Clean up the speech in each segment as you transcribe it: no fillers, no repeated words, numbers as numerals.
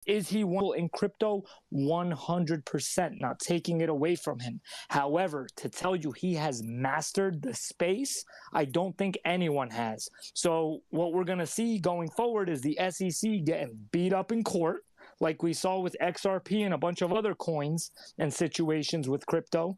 Is he one in crypto? 100%, not taking it away from him. However, to tell you he has mastered the space, I don't think anyone has. So what we're going to see going forward is the SEC getting beat up in court, like we saw with XRP and a bunch of other coins and situations with crypto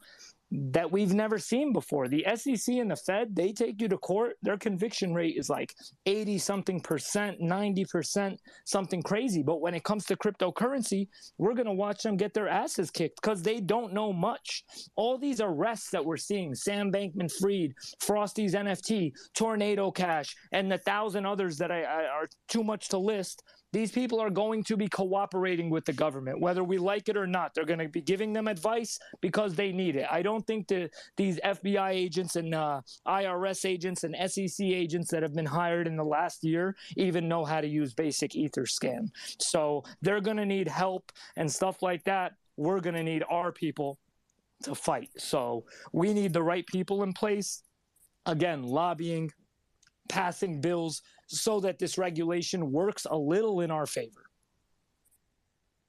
that we've never seen before. The SEC and the Fed, they take you to court. Their conviction rate is like 80 something percent, 90%, something crazy. But when it comes to cryptocurrency, we're going to watch them get their asses kicked because they don't know much. All these arrests that we're seeing, Sam Bankman-Fried, Frosty's NFT, Tornado Cash, and the 1,000 others that are too much to list, these people are going to be cooperating with the government, whether we like it or not. They're going to be giving them advice because they need it. I don't think these FBI agents and IRS agents and SEC agents that have been hired in the last year even know how to use basic Etherscan. So they're going to need help and stuff like that. We're going to need our people to fight. So we need the right people in place. Again, lobbying, passing bills so that this regulation works a little in our favor.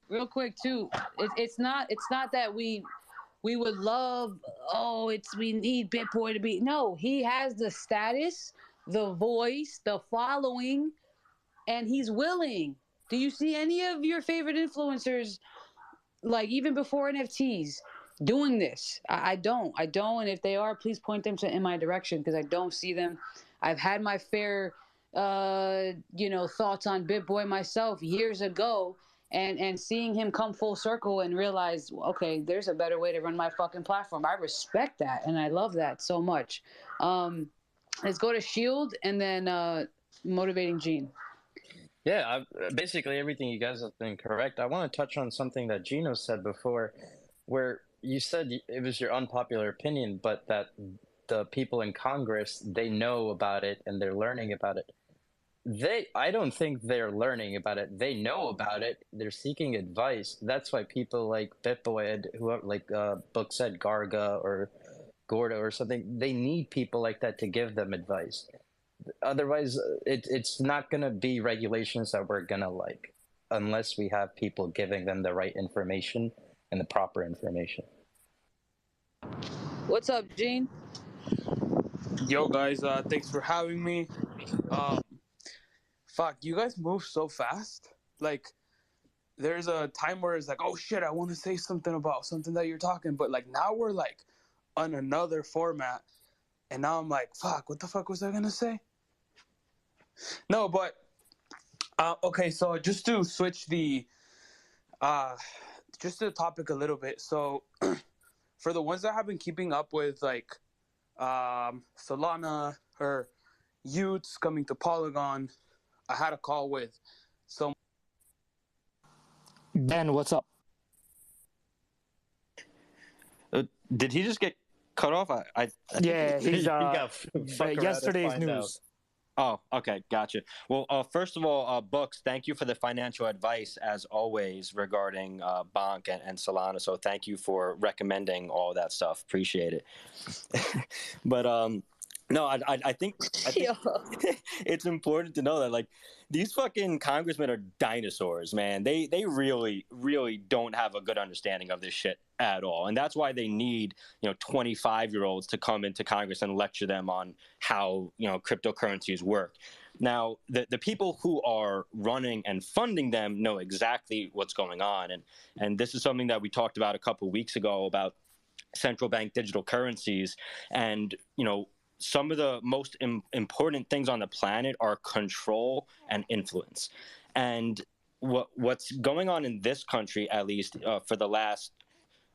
Real quick too, it's not that we would love, we need Bitboy to be, no, he has the status, the voice, the following, and he's willing. Do you see any of your favorite influencers, like even before NFTs, doing this? I don't, and if they are, please point them in my direction, because I don't see them. I've had my fair thoughts on Bitboy myself years ago, and seeing him come full circle and realize, okay, there's a better way to run my fucking platform. I respect that, and I love that so much. Let's go to Shield, and then Motivating Gene. Yeah, basically everything you guys have been correct. I want to touch on something that Gino said before, where you said it was your unpopular opinion, but that the people in Congress, they know about it and they're learning about it. I don't think they're learning about it. They know about it. They're seeking advice. That's why people like Bitboy, whoever, like Book said, Garga or Gordo or something, they need people like that to give them advice. Otherwise, it's not going to be regulations that we're going to like unless we have people giving them the right information and the proper information. What's up, Gene? Yo, guys, thanks for having me. Fuck, you guys move so fast. Like, there's a time where it's like, oh shit, I want to say something about something that you're talking, but like now we're like on another format, and now I'm like, fuck, what the fuck was I gonna say? No, but okay, so just to switch the topic a little bit. So for the ones that have been keeping up with like Solana or Utes coming to Polygon, I had a call with some. Ben, what's up? Did he just get cut off? I Yeah, he's He got yesterday's news. Oh, okay, gotcha. Well, first of all, Books, thank you for the financial advice as always regarding Bonk and Solana. So thank you for recommending all that stuff. Appreciate it. But no, I think it's important to know that like these fucking congressmen are dinosaurs, man. They really don't have a good understanding of this shit at all, and that's why they need 25-year-olds to come into Congress and lecture them on how cryptocurrencies work. Now, the people who are running and funding them know exactly what's going on, and this is something that we talked about a couple of weeks ago about central bank digital currencies, and some of the most important things on the planet are control and influence. And what's going on in this country, at least for the last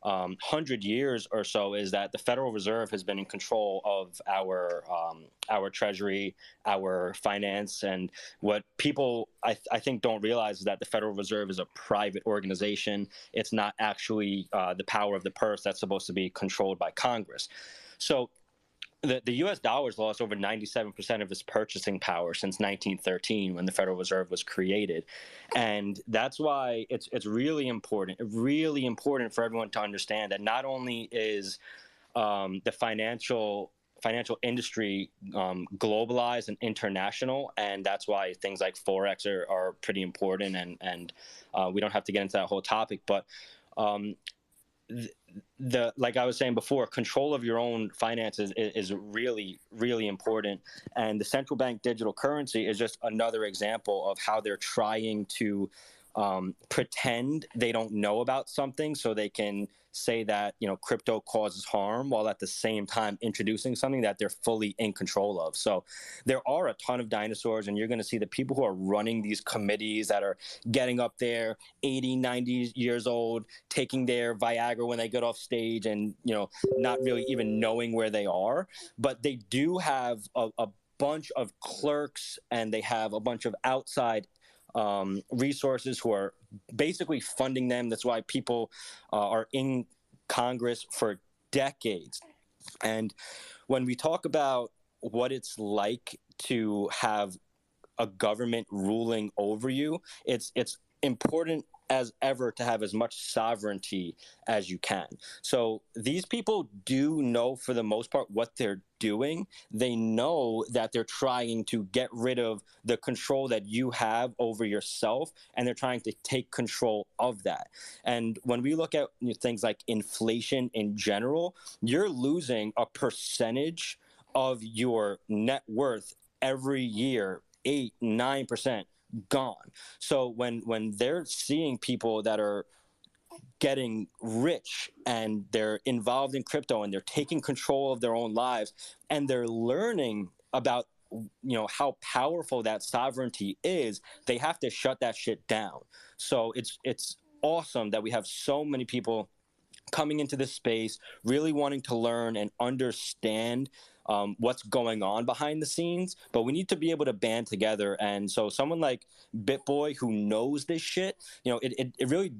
100 years or so, is that the Federal Reserve has been in control of our treasury, our finance, and what people I think don't realize is that the Federal Reserve is a private organization. It's not actually the power of the purse that's supposed to be controlled by Congress. So the U.S. dollar's lost over 97% of its purchasing power since 1913 when the Federal Reserve was created. And that's why it's really important for everyone to understand that not only is the financial financial industry globalized and international, and that's why things like forex are pretty important. And we don't have to get into that whole topic, but the like I was saying before, control of your own finances is really, really important. And the central bank digital currency is just another example of how they're trying to pretend they don't know about something so they can say that, you know, crypto causes harm, while at the same time introducing something that they're fully in control of. So there are a ton of dinosaurs, and you're going to see the people who are running these committees that are getting up there 80, 90 years old, taking their Viagra when they get off stage, and, you know, not really even knowing where they are. But they do have a bunch of clerks, and they have a bunch of outside resources who are basically funding them. That's why people are in Congress for decades. And when we talk about what it's like to have a government ruling over you, it's important as ever to have as much sovereignty as you can. So these people do know, for the most part, what they're doing. They know that they're trying to get rid of the control that you have over yourself, and they're trying to take control of that. And when we look at things like inflation in general, you're losing a percentage of your net worth every year, 8, 9%. Gone. So when they're seeing people that are getting rich and they're involved in crypto and they're taking control of their own lives, and they're learning about, you know, how powerful that sovereignty is, they have to shut that shit down. So it's awesome that we have so many people coming into this space, really wanting to learn and understand what's going on behind the scenes. But we need to be able to band together. And so someone like Bitboy, who knows this shit, you know, it really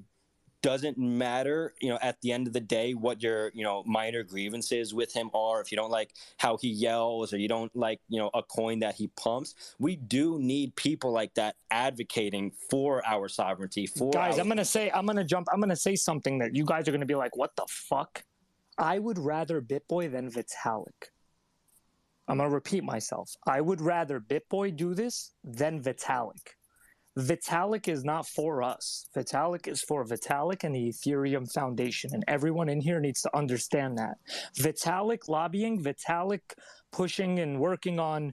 doesn't matter, you know, at the end of the day, what your, you know, minor grievances with him are. If you don't like how he yells, or you don't like, you know, a coin that he pumps, we do need people like that advocating for our sovereignty. For guys, our- I'm gonna say something that you guys are gonna be like, what the fuck? I would rather Bitboy than Vitalik. I'm gonna repeat myself. I would rather Bitboy do this than Vitalik. Vitalik is not for us. Vitalik is for Vitalik and the Ethereum Foundation, and everyone in here needs to understand that. Vitalik lobbying, Vitalik pushing and working on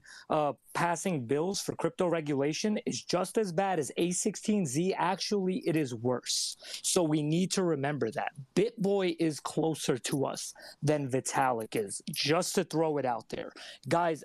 passing bills for crypto regulation is just as bad as A16Z. Actually, it is worse. So we need to remember that. Bitboy is closer to us than Vitalik is, just to throw it out there. Guys,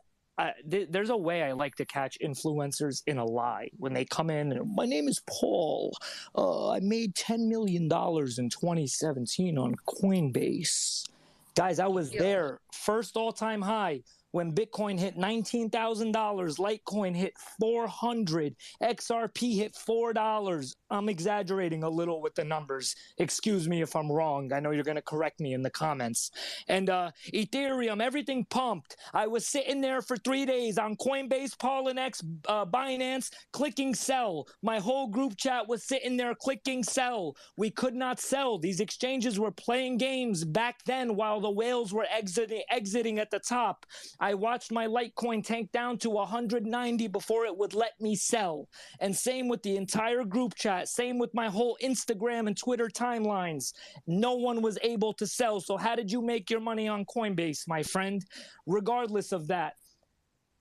there's a way I like to catch influencers in a lie when they come in and, my name is Paul. I made $10 million in 2017 on Coinbase. Guys, I was there. First all-time high when Bitcoin hit $19,000, Litecoin hit $400, XRP hit $4. I'm exaggerating a little with the numbers. Excuse me if I'm wrong. I know you're going to correct me in the comments. And Ethereum, everything pumped. I was sitting there for 3 days on Coinbase, Paulinex, Binance, clicking sell. My whole group chat was sitting there clicking sell. We could not sell. These exchanges were playing games back then while the whales were exiting at the top. I watched my Litecoin tank down to 190 before it would let me sell. And same with the entire group chat, same with my whole Instagram and Twitter timelines. No one was able to sell. So how did you make your money on Coinbase, my friend? Regardless of that,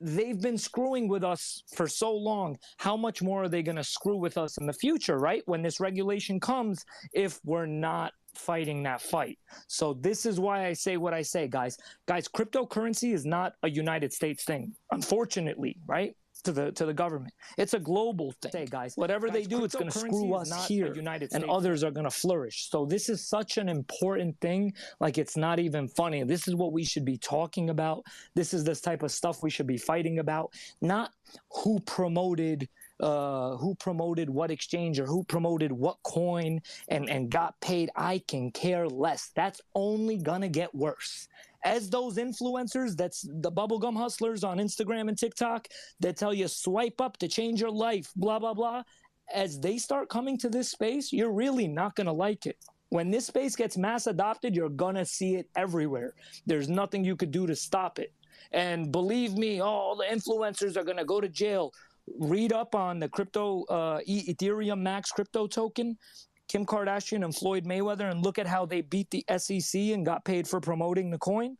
they've been screwing with us for so long. How much more are they going to screw with us in the future, right? When this regulation comes, if we're not fighting that fight. So this is why I say what I say, guys. Guys, cryptocurrency is not a United States thing, unfortunately, right? To the government. It's a global thing. Say, guys, whatever they do, it's going to screw us here, and others are going to flourish. So this is such an important thing, like it's not even funny. This is what we should be talking about. This is this type of stuff we should be fighting about, not who promoted what exchange or who promoted what coin and got paid. I can care less. That's only gonna get worse. As those influencers, that's the bubblegum hustlers on Instagram and TikTok that tell you swipe up to change your life, blah, blah, blah. As they start coming to this space, you're really not going to like it. When this space gets mass adopted, you're going to see it everywhere. There's nothing you could do to stop it. And believe me, all the influencers are going to go to jail. Read up on the crypto, Ethereum Max crypto token, Kim Kardashian and Floyd Mayweather, and look at how they beat the SEC and got paid for promoting the coin.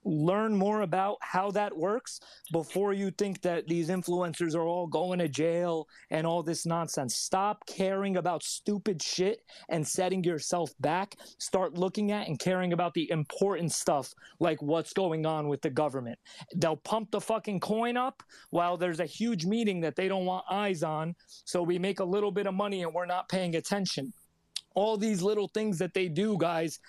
Learn more about how that works before you think that these influencers are all going to jail and all this nonsense. Stop caring about stupid shit and setting yourself back. Start looking at and caring about the important stuff, like what's going on with the government. They'll pump the fucking coin up while there's a huge meeting that they don't want eyes on, so we make a little bit of money and we're not paying attention. All these little things that they do, guys,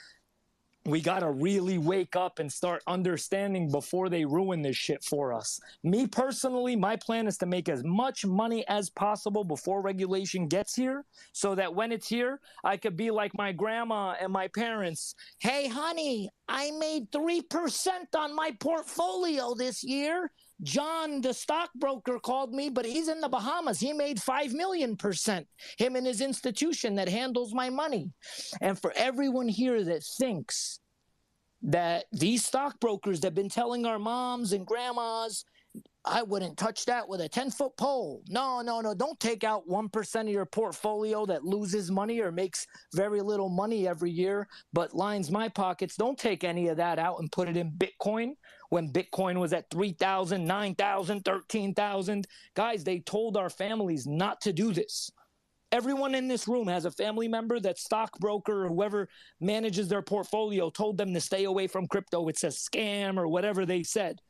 we got to really wake up and start understanding before they ruin this shit for us. Me personally, my plan is to make as much money as possible before regulation gets here, so that when it's here, I could be like my grandma and my parents. Hey, honey, I made 3% on my portfolio this year. John, the stockbroker, called me, but he's in the Bahamas. He made 5 million%. Him and his institution that handles my money. And for everyone here that thinks that these stockbrokers that have been telling our moms and grandmas, I wouldn't touch that with a 10-foot pole. No. Don't take out 1% of your portfolio that loses money or makes very little money every year, but lines my pockets. Don't take any of that out and put it in Bitcoin when Bitcoin was at 3,000, 9,000, 13,000. Guys, they told our families not to do this. Everyone in this room has a family member that stockbroker or whoever manages their portfolio told them to stay away from crypto. It's a scam or whatever they said.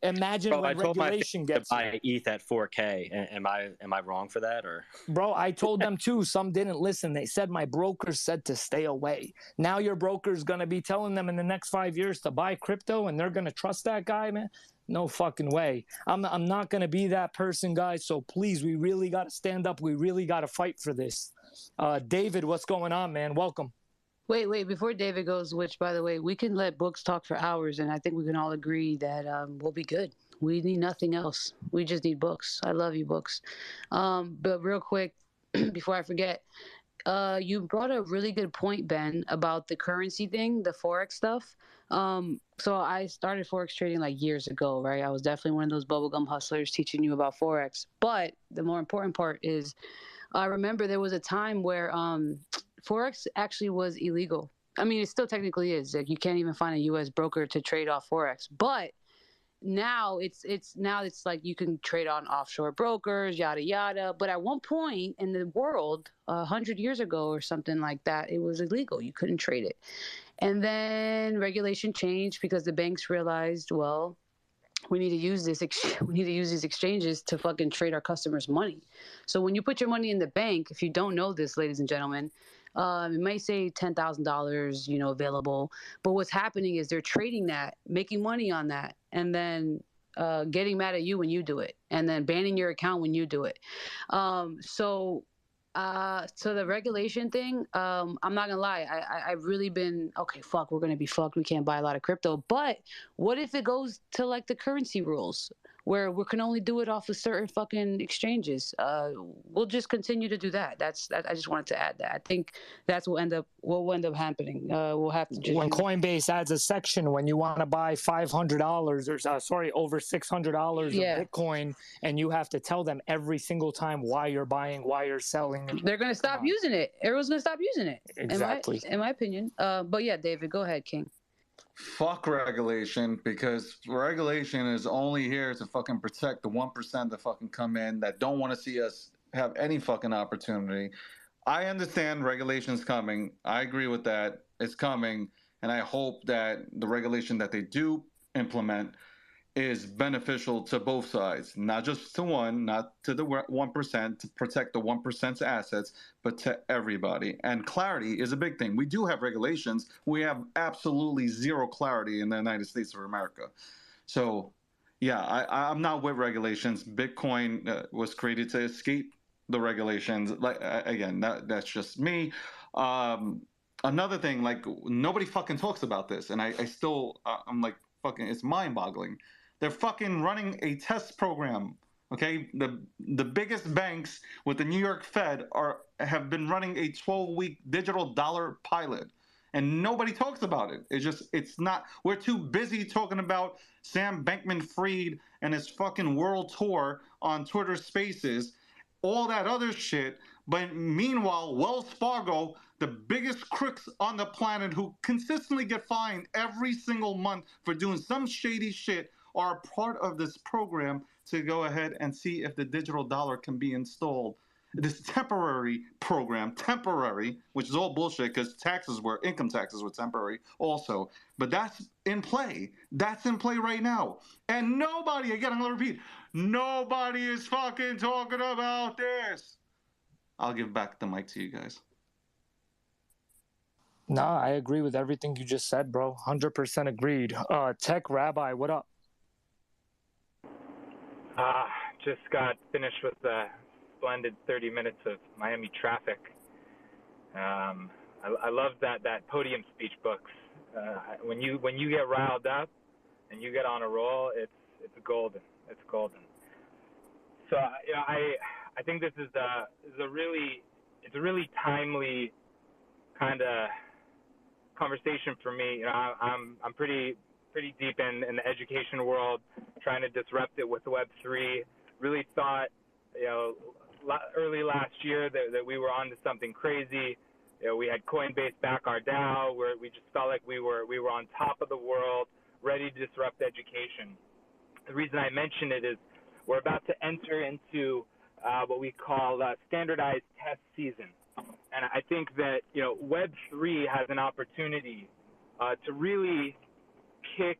Imagine Bro, when I told regulation my gets to buy ETH at 4K. Am I wrong for that, or? Bro, I told them too. Some didn't listen. They said my broker said to stay away. Now your broker's going to be telling them in the next 5 years to buy crypto, and they're going to trust that guy, man? No fucking way. I'm not going to be that person, guys. So please, we really got to stand up. We really got to fight for this. David, what's going on, man? Welcome. Wait, before David goes, which, by the way, we can let books talk for hours, and I think we can all agree that we'll be good. We need nothing else. We just need books. I love you, books. But real quick, before I forget, you brought a really good point, Ben, about the currency thing, the Forex stuff. So I started Forex trading like years ago, right? I was definitely one of those bubblegum hustlers teaching you about Forex. But the more important part is I remember there was a time where Forex actually was illegal. I mean, it still technically is. Like, you can't even find a U.S. broker to trade off Forex. But now it's like you can trade on offshore brokers, yada yada. But at one point in the world, 100 years ago or something like that, it was illegal. You couldn't trade it. And then regulation changed because the banks realized, well, we need to use these exchanges to fucking trade our customers' money. So when you put your money in the bank, if you don't know this, ladies and gentlemen, it may say $10,000, available. But what's happening is they're trading that, making money on that, and then getting mad at you when you do it, and then banning your account when you do it. So the regulation thing, I'm not gonna lie, I've really been, okay, fuck, we're gonna be fucked. We can't buy a lot of crypto. But what if it goes to like the currency rules where we can only do it off of certain fucking exchanges? We'll just continue to do that. I just wanted to add that. I think that's what will end up happening. We'll have to just when Coinbase adds a section when you want to buy $500 or over $600 of Bitcoin, and you have to tell them every single time why you're buying, why you're selling. They're going to stop using it. Everyone's going to stop using it. Exactly. In my opinion. But yeah, David, go ahead, King. Fuck regulation, because regulation is only here to fucking protect the 1% that fucking come in that don't want to see us have any fucking opportunity. I understand regulation's coming. I agree with that. It's coming. And I hope that the regulation that they do implement is beneficial to both sides, not just to one, not to the 1% to protect the 1%'s assets, but to everybody. And clarity is a big thing. We do have regulations. We have absolutely zero clarity in the United States of America. So, yeah, I'm not with regulations. Bitcoin was created to escape the regulations. Like, again, that's just me. Another thing, like, nobody fucking talks about this, and I still, I'm like, fucking, it's mind-boggling. They're fucking running a test program. Okay, the biggest banks with the New York Fed have been running a 12-week digital dollar pilot, and nobody talks about it. It's not. We're too busy talking about Sam Bankman-Fried and his fucking world tour on Twitter Spaces, all that other shit. But meanwhile, Wells Fargo, the biggest crooks on the planet who consistently get fined every single month for doing some shady shit, are a part of this program to go ahead and see if the digital dollar can be installed. This temporary program, which is all bullshit because income taxes were temporary also. But that's in play. That's in play right now. And nobody, again, I'm going to repeat, nobody is fucking talking about this. I'll give back the mic to you guys. Nah, I agree with everything you just said, bro. 100% agreed. Tech Rabbi, what up? Just got finished with a splendid 30 minutes of Miami traffic. I love that podium speech books. When you get riled up and you get on a roll, it's golden. It's golden. So I think this is a really timely kind of conversation for me. I'm pretty deep in the education world, trying to disrupt it with Web3. Really thought, early last year that we were onto something crazy. We had Coinbase back our DAO, where we just felt like we were on top of the world, ready to disrupt education. The reason I mention it is we're about to enter into what we call standardized test season. And I think that, Web3 has an opportunity to really kick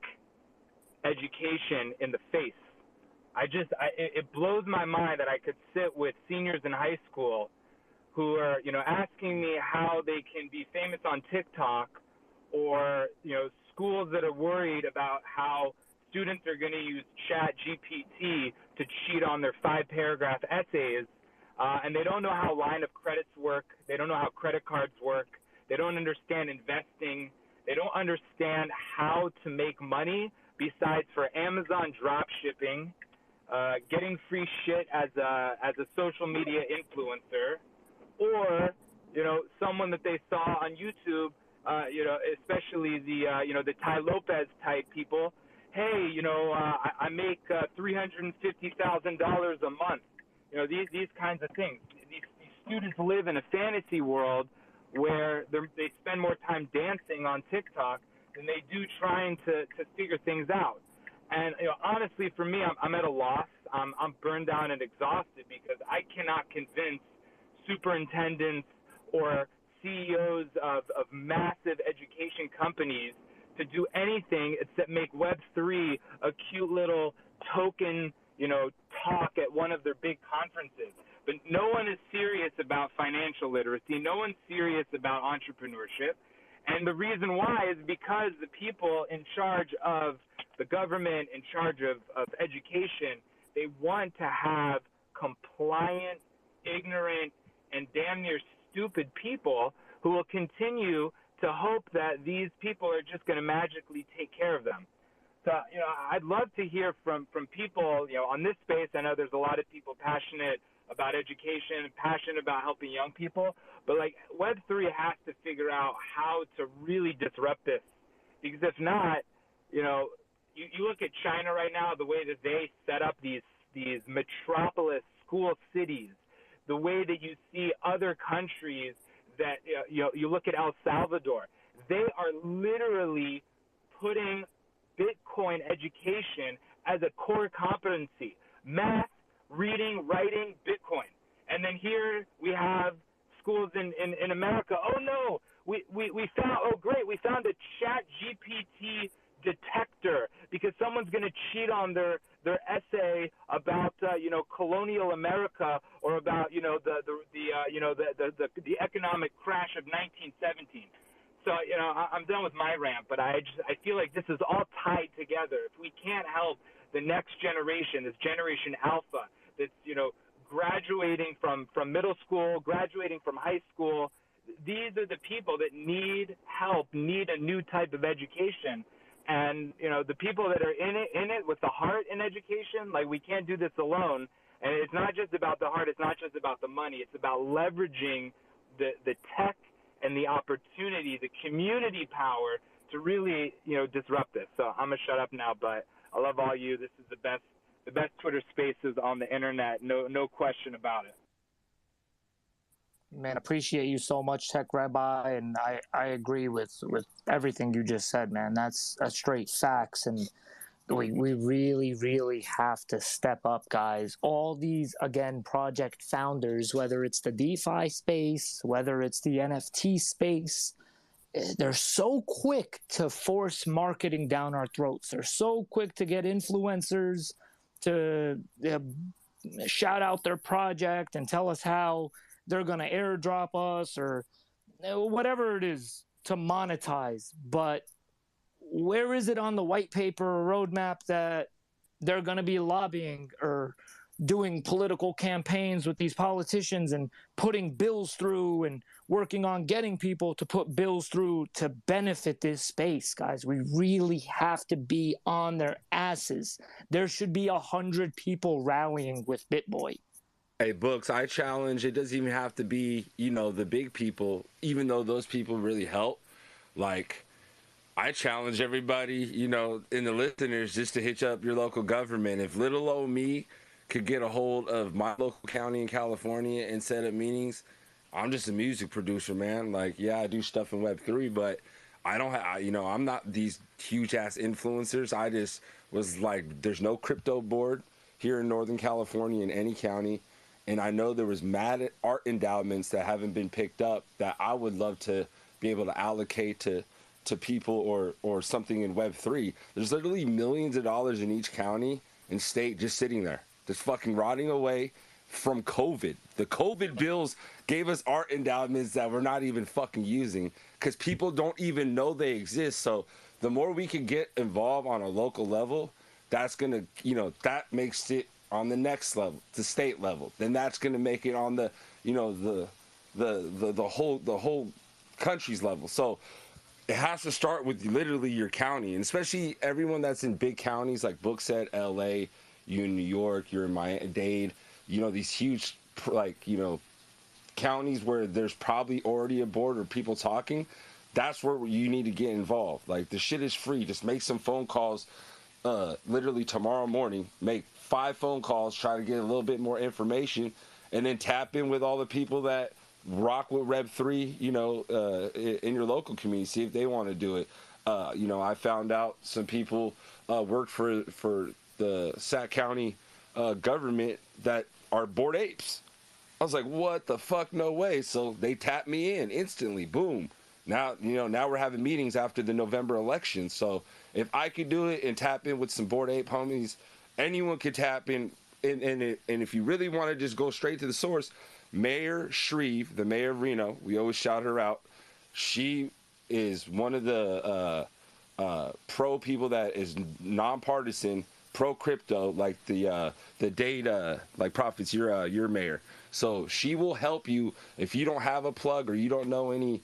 education in the face. It blows my mind that I could sit with seniors in high school who are, asking me how they can be famous on TikTok, or, schools that are worried about how students are going to use ChatGPT to cheat on their 5-paragraph essays, and they don't know how line of credits work. They don't know how credit cards work. They don't understand investing. They don't understand how to make money besides for Amazon drop shipping, getting free shit as a social media influencer, or someone that they saw on YouTube, especially the Tai Lopez type people. Hey, I make $350,000 a month. These kinds of things. These students live in a fantasy world where they spend more time dancing on TikTok than they do trying to figure things out. And honestly, for me, I'm at a loss. I'm burned down and exhausted because I cannot convince superintendents or CEOs of massive education companies to do anything except make Web3 a cute little token, talk at one of their big conferences. But no one is serious about financial literacy. No one's serious about entrepreneurship. And the reason why is because the people in charge of the government, in charge of education, they want to have compliant, ignorant, and damn near stupid people who will continue to hope that these people are just going to magically take care of them. So, I'd love to hear from people, on this space. I know there's a lot of people passionate about education, passionate about helping young people, but Web3 has to figure out how to really disrupt this, because if not, you look at China right now, the way that they set up these metropolis school cities, the way that you see other countries that, you look at El Salvador, they are literally putting Bitcoin education as a core competency. Math, reading, writing, Bitcoin. And then here we have schools in America. Oh no, we found, oh great, we found a ChatGPT detector because someone's going to cheat on their essay about colonial America, or about the economic crash of 1917. So I'm done with my rant, but I feel like this is all tied together. If we can't help the next generation, this generation Alpha, that's graduating from middle school, graduating from high school, these are the people that need help, need a new type of education. And the people that are in it with the heart in education, we can't do this alone. And it's not just about the heart, it's not just about the money, it's about leveraging the tech and the opportunity, the community power to really, disrupt this. So I'm gonna shut up now, but I love all you. This is the best Twitter Spaces on the internet. No question about it. Man, appreciate you so much, Tech Rabbi, and I agree with everything you just said, man. That's a straight facts, and we really, really have to step up, guys. All these, again, project founders, whether it's the DeFi space, whether it's the NFT space, they're so quick to force marketing down our throats. They're so quick to get influencers to shout out their project and tell us how they're going to airdrop us or whatever it is to monetize. But where is it on the white paper or roadmap that they're going to be lobbying or doing political campaigns with these politicians and putting bills through and working on getting people to put bills through to benefit this space, guys? We really have to be on their asses. There should be 100 people rallying with Bitboy. Hey, Books, I challenge, it doesn't even have to be, the big people, even though those people really help. Like, I challenge everybody, in the listeners just to hit up your local government. If little old me could get a hold of my local county in California and set up meetings, I'm just a music producer, man. Like, yeah, I do stuff in Web3, but I don't have, I'm not these huge ass influencers. I just was like, there's no crypto board here in Northern California in any county. And I know there was mad art endowments that haven't been picked up that I would love to be able to allocate to people or something in Web3. There's literally millions of dollars in each county and state just sitting there, just fucking rotting away from COVID. The COVID bills gave us art endowments that we're not even fucking using because people don't even know they exist. So the more we can get involved on a local level, that's going to, that makes it on the next level, the state level. Then that's going to make it on the, the whole country's level. So it has to start with literally your county, and especially everyone that's in big counties like Book said, LA, you in New York, you're in Miami-Dade, these huge, counties where there's probably already a board or people talking. That's where you need to get involved. Like, the shit is free. Just make some phone calls, literally tomorrow morning, make 5 phone calls, try to get a little bit more information, and then tap in with all the people that rock with Web3, in your local community, see if they want to do it. I found out some people work for the Sac County government that are Bored Apes. I was like, what the fuck? No way. So they tapped me in instantly. Boom. Now, now we're having meetings after the November election. So if I could do it and tap in with some Bored Ape homies, anyone could tap in. And if you really want to just go straight to the source, Mayor Shreve, the mayor of Reno, we always shout her out. She is one of the pro people that is nonpartisan, pro crypto, like the data, like Profits, your mayor. So she will help you if you don't have a plug or you don't know any,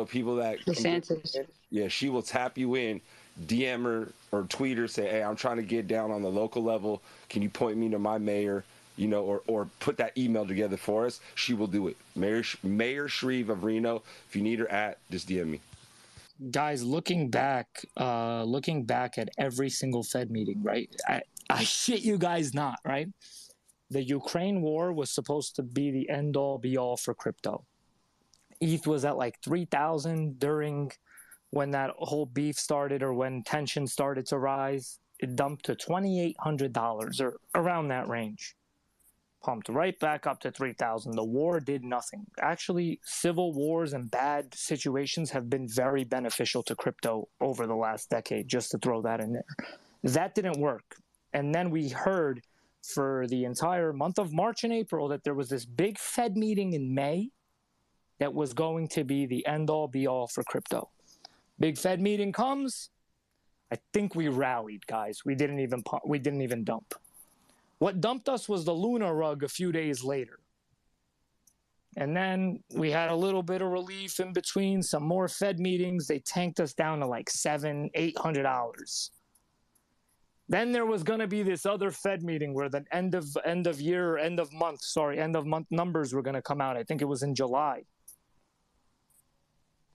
people that. DeSantis. Yeah, she will tap you in, DM her or tweet her, say, hey, I'm trying to get down on the local level. Can you point me to my mayor? Or put that email together for us. She will do it. Mayor Shreve of Reno. If you need her just DM me. Guys, looking back at every single Fed meeting, right? I shit you guys not, right? The Ukraine war was supposed to be the end-all, be-all for crypto. ETH was at like 3,000 during when that whole beef started or when tension started to rise. It dumped to $2,800 or around that range. Pumped right back up to 3,000. The war did nothing. Actually, civil wars and bad situations have been very beneficial to crypto over the last decade, just to throw that in there. That didn't work. And then we heard for the entire month of March and April that there was this big Fed meeting in May that was going to be the end-all, be-all for crypto. Big Fed meeting comes. I think we rallied, guys. We didn't even dump. What dumped us was the Luna rug a few days later. And then we had a little bit of relief in between, some more Fed meetings. They tanked us down to like $700-800. Then there was going to be this other Fed meeting where the end of month numbers were going to come out. I think it was in July.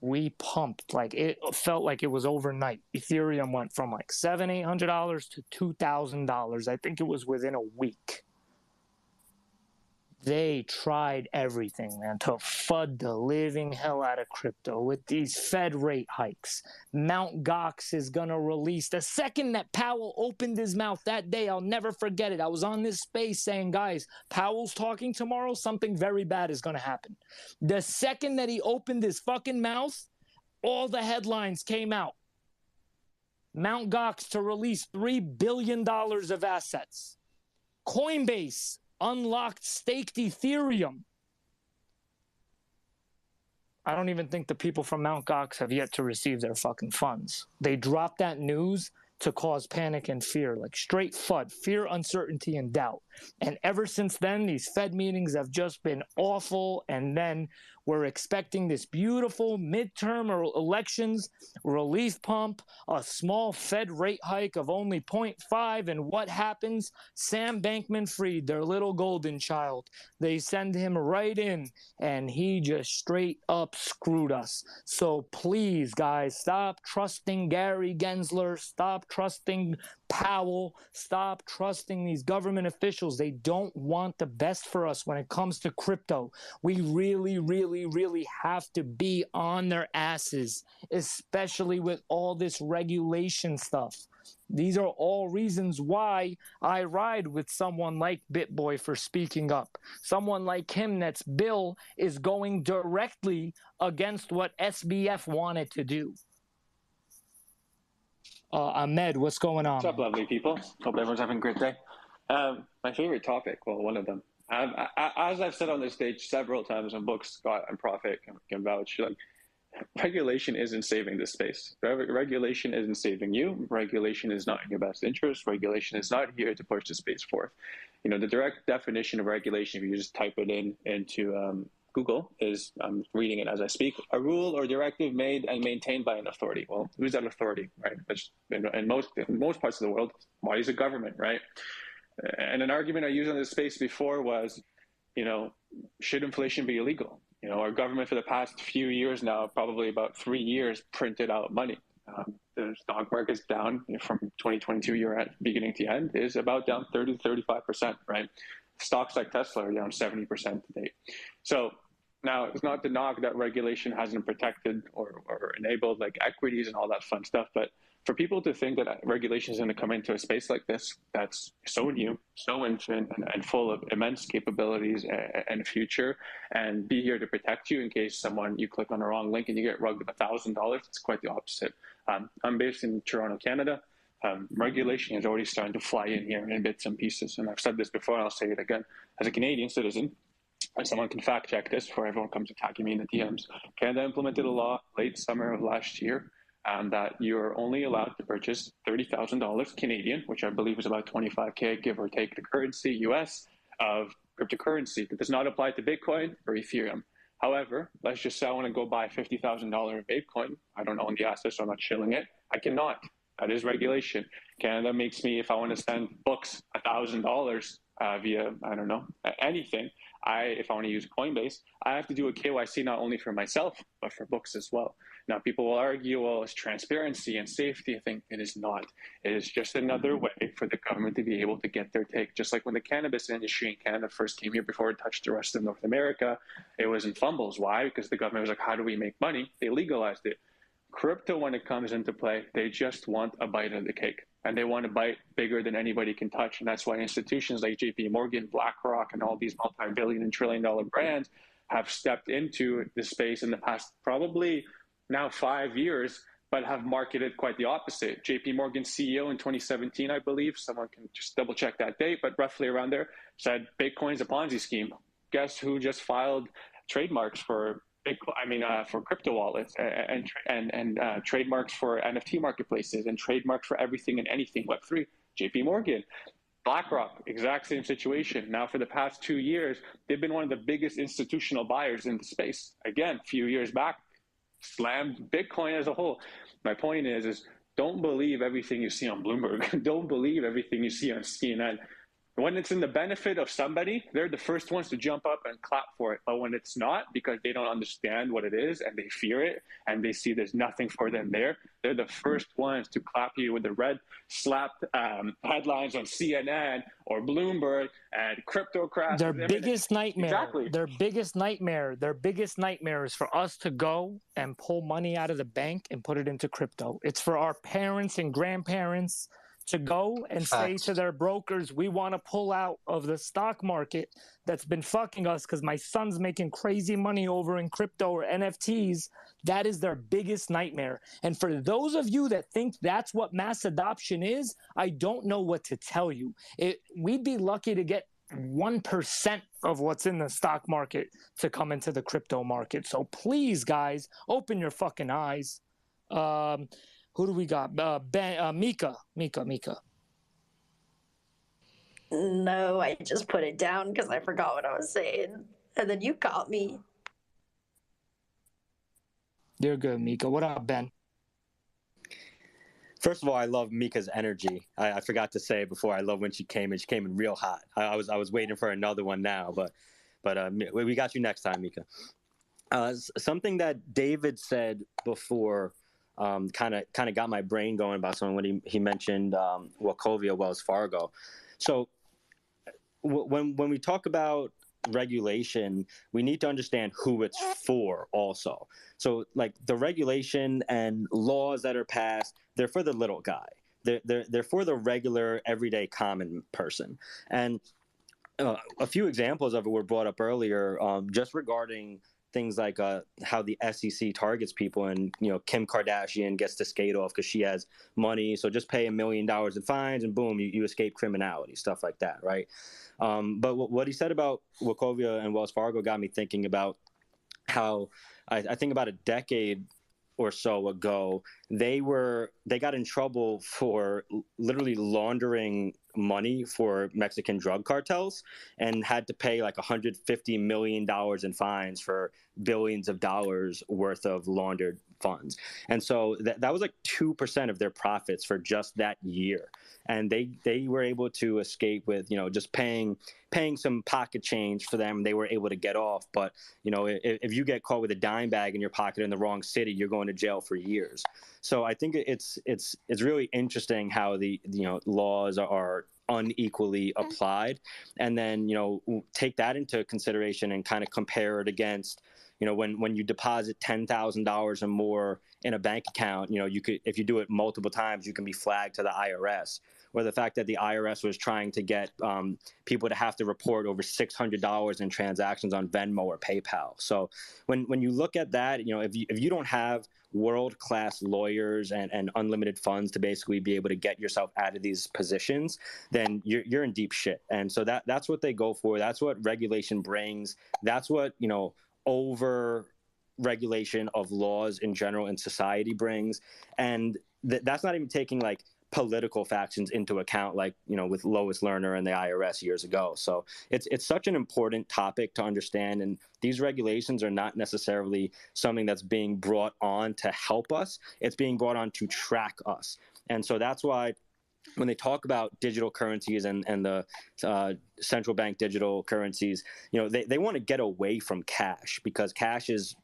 we pumped, like it felt like it was overnight. Ethereum went from like $700-800 to $2,000. I think it was within a week. They tried everything, man, to FUD the living hell out of crypto with these Fed rate hikes. Mt. Gox is going to release. The second that Powell opened his mouth that day, I'll never forget it. I was on this space saying, guys, Powell's talking tomorrow. Something very bad is going to happen. The second that he opened his fucking mouth, all the headlines came out. Mt. Gox to release $3 billion of assets. Coinbase unlocked staked Ethereum. I don't even think the people from Mt. Gox have yet to receive their fucking funds. They dropped that news to cause panic and fear, like straight FUD, fear, uncertainty, and doubt. And ever since then, these Fed meetings have just been awful. And then we're expecting this beautiful midterm or elections relief pump, a small Fed rate hike of only 0.5. And what happens? Sam Bankman-Fried, their little golden child, they send him right in and he just straight up screwed us. So please, guys, stop trusting Gary Gensler. Stop trusting Powell. Stop trusting these government officials. They don't want the best for us when it comes to crypto. We really, really, really have to be on their asses, especially with all this regulation stuff. These are all reasons why I ride with someone like Bitboy for speaking up. Someone like him that's bill is going directly against what SBF wanted to do. Ahmed, what's going on? What's up, lovely people? Hope everyone's having a great day. My favorite topic, well, one of them. As I've said on this stage several times on books, Scott and Profit can vouch, like, regulation isn't saving this space. Regulation isn't saving you. Regulation is not in your best interest. Regulation is not here to push the space forth. You know, the direct definition of regulation, if you just type it into Google, is, I'm reading it as I speak, a rule or directive made and maintained by an authority. Well, who's that authority, right? That's, in most parts of the world, why is a government, right? And an argument I used on this space before was, you know, should inflation be illegal? You know, our government for the past few years now, probably about 3 years, printed out money. The stock market's down from 2022 year end, beginning to end, is about down 30 to 35%, right? Stocks like Tesla are down 70% to date. So now it's not to knock that regulation hasn't protected or enabled like equities and all that fun stuff, but for people to think that regulation is going to come into a space like this that's so new, so infant, and full of immense capabilities and future, and be here to protect you in case you click on the wrong link and you get rugged $1,000, it's quite the opposite. I'm based in Toronto, Canada. Regulation is already starting to fly in here in bits and pieces, and I've said this before and I'll say it again. As a Canadian citizen, and someone can fact check this before everyone comes attacking me in the DMs, Canada implemented a law late summer of last year that you're only allowed to purchase $30,000 Canadian, which I believe is about 25K, give or take the currency US, of cryptocurrency. That does not apply to Bitcoin or Ethereum. However, let's just say I want to go buy $50,000 of Bitcoin. I don't own the asset, so I'm not shilling it. I cannot. That is regulation. Canada makes me, if I want to send books, $1,000 via, I don't know, anything. If I want to use Coinbase, I have to do a KYC not only for myself, but for books as well. Now, people will argue, well, it's transparency and safety. I think it is not. It is just another way for the government to be able to get their take. Just like when the cannabis industry in Canada first came here before it touched the rest of North America, it was in fumbles. Why? Because the government was like, how do we make money? They legalized it. Crypto, when it comes into play, they just want a bite of the cake. And they want a bite bigger than anybody can touch. And that's why institutions like JP Morgan, BlackRock, and all these multi-billion and trillion-dollar brands have stepped into the space in the past probably now 5 years, but have marketed quite the opposite. JP Morgan CEO in 2017, I believe, someone can just double check that date, but roughly around there, said Bitcoin's a Ponzi scheme. Guess who just filed trademarks for for crypto wallets and trademarks for NFT marketplaces and trademarks for everything and anything Web3? JP Morgan. BlackRock, exact same situation. Now, for the past 2 years, they've been one of the biggest institutional buyers in the space. Again, a few years back, slammed Bitcoin as a whole. My point is don't believe everything you see on Bloomberg. Don't believe everything you see on CNN. when it's in the benefit of somebody, they're the first ones to jump up and clap for it. But when it's not, because they don't understand what it is and they fear it and they see there's nothing for them there, they're the first ones to clap you with the red slapped headlines on CNN or Bloomberg and crypto crash. Their biggest nightmare, Exactly. their biggest nightmare is for us to go and pull money out of the bank and put it into crypto. It's for our parents and grandparents to go and say to their brokers, we want to pull out of the stock market that's been fucking us because my son's making crazy money over in crypto or NFTs. That is their biggest nightmare. And for those of you that think that's what mass adoption is, I don't know what to tell you. We'd be lucky to get 1% of what's in the stock market to come into the crypto market. So please, guys, open your fucking eyes. Who do we got? Mika. No, I just put it down because I forgot what I was saying. And then you caught me. You're good, Mika. What up, Ben? First of all, I love Mika's energy. I forgot to say before, I love when she came in. She came in real hot. I was waiting for another one now, but we got you next time, Mika. Something that David said before kind of got my brain going about something when he mentioned Wachovia, Wells Fargo. So when we talk about regulation, we need to understand who it's for also. So like the regulation and laws that are passed, they're for the little guy. They're for the regular, everyday, common person. And a few examples of it were brought up earlier, just regarding things like how the SEC targets people, and Kim Kardashian gets to skate off because she has money, so just pay $1 million in fines and boom, you escape criminality, stuff like that, right? But what he said about Wachovia and Wells Fargo got me thinking about how I think about a decade or so ago, they got in trouble for literally laundering money for Mexican drug cartels and had to pay like $150 million in fines for billions of dollars worth of laundered funds. And so that was like 2% of their profits for just that year. And they were able to escape with, just paying some pocket change for them. They were able to get off. But, if you get caught with a dime bag in your pocket in the wrong city, you're going to jail for years. So I think it's really interesting how the laws are unequally applied, and then take that into consideration and kind of compare it against when you deposit $10,000 or more in a bank account, you could, if you do it multiple times, you can be flagged to the IRS. Or the fact that the IRS was trying to get people to have to report over $600 in transactions on Venmo or PayPal. So when you look at that, if you don't have world-class lawyers and unlimited funds to basically be able to get yourself out of these positions, then you're in deep shit. And so that's what they go for. That's what regulation brings. That's what over regulation of laws in general in society brings. And that's not even taking like political factions into account, like with Lois Lerner and the IRS years ago. So it's such an important topic to understand, and these regulations are not necessarily something that's being brought on to help us. It's being brought on to track us. And so that's why when they talk about digital currencies and the central bank digital currencies, they want to get away from cash, because cash is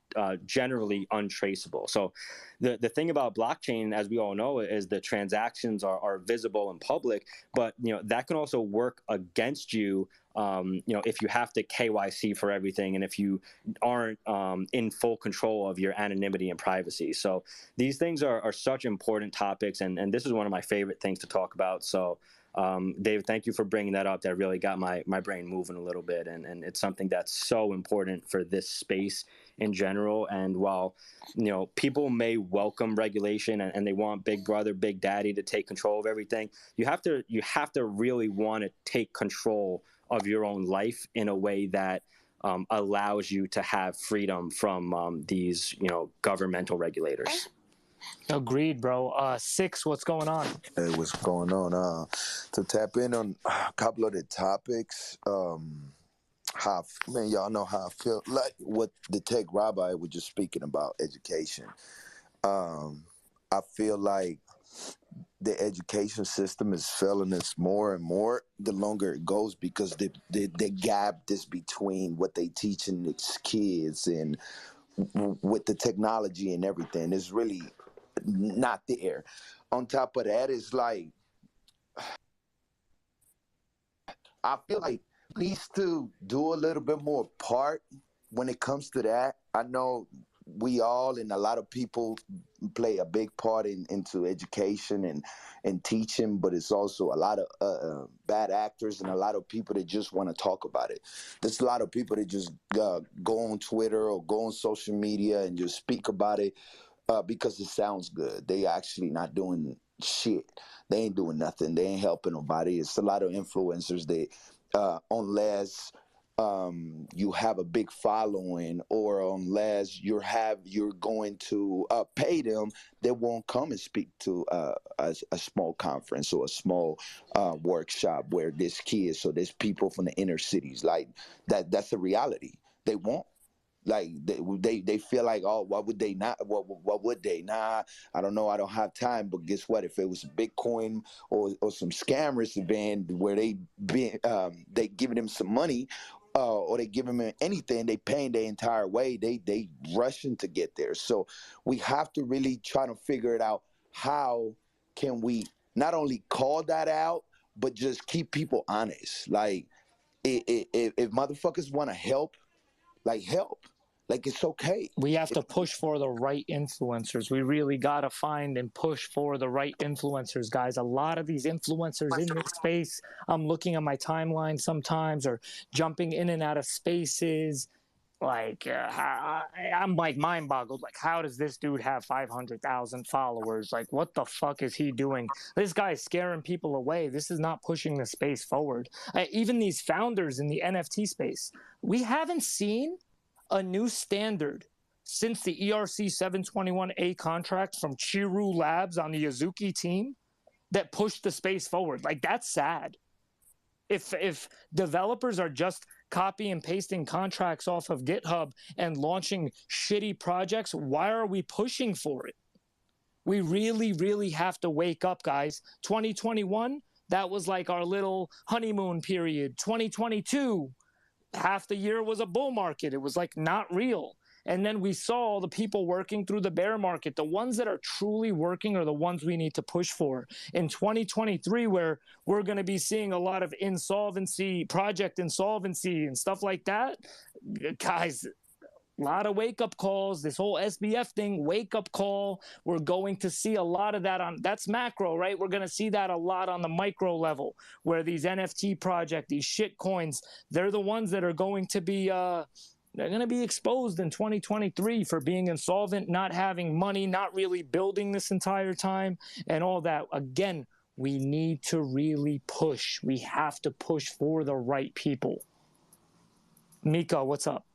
generally untraceable. So the thing about blockchain, as we all know, is the transactions are visible and public, but that can also work against you. If you have to KYC for everything, and if you aren't in full control of your anonymity and privacy. So these things are such important topics, and this is one of my favorite things to talk about. So David, thank you for bringing that up. That really got my brain moving a little bit, and it's something that's so important for this space in general. And while people may welcome regulation and they want Big Brother, Big Daddy to take control of everything, you have to really want to take control of your own life in a way that allows you to have freedom from these governmental regulators. Agreed, bro. Six, what's going on? Hey, what's going on? To tap in on a couple of the topics, y'all know how I feel, like what the tech rabbi was just speaking about, education. I feel like the education system is failing us more and more the longer it goes, because the gap is between what they teaching its kids and with the technology and everything is really not there. On top of that, it's like I feel like needs to do a little bit more part when it comes to that. I know we all and a lot of people play a big part into education and teaching, but it's also a lot of bad actors and a lot of people that just want to talk about it. There's a lot of people that just go on Twitter or go on social media and just speak about it because it sounds good. They actually not doing shit. They ain't doing nothing. They ain't helping nobody. It's a lot of influencers that unless you have a big following or unless you're going to pay them, they won't come and speak to a small conference or a small workshop where there's kids or there's people from the inner cities. Like that's a reality. They won't. Like they feel like, oh, why would they not? What would they? Nah, I don't know. I don't have time. But guess what? If it was Bitcoin or some scammers event where they giving them some money, or they give them anything, they paying their entire way. They rushing to get there. So we have to really try to figure it out. How can we not only call that out, but just keep people honest? Like if motherfuckers want to help, like help. Like it's okay. We have to push for the right influencers. We really got to find and push for the right influencers, guys. A lot of these influencers in this space, I'm looking at my timeline sometimes or jumping in and out of spaces. Like, I'm like mind boggled. Like, how does this dude have 500,000 followers? Like, what the fuck is he doing? This guy's scaring people away. This is not pushing the space forward. Even these founders in the NFT space, we haven't seen a new standard since the ERC 721A contract from Chiru Labs on the Azuki team that pushed the space forward. Like, that's sad. If developers are just copy and pasting contracts off of GitHub and launching shitty projects, why are we pushing for it? We really, really have to wake up, guys. 2021, that was like our little honeymoon period. 2022, half the year was a bull market. It was like not real. And then we saw the people working through the bear market. The ones that are truly working are the ones we need to push for. In 2023, where we're going to be seeing a lot of insolvency, project insolvency and stuff like that, guys, a lot of wake-up calls. This whole SBF thing, wake-up call. We're going to see a lot of that on, that's macro, right? We're going to see that a lot on the micro level, where these NFT projects, these shit coins, they're the ones that are going to be, they're going to be exposed in 2023 for being insolvent, not having money, not really building this entire time, and all that. Again, we need to really push. We have to push for the right people. Mika, what's up?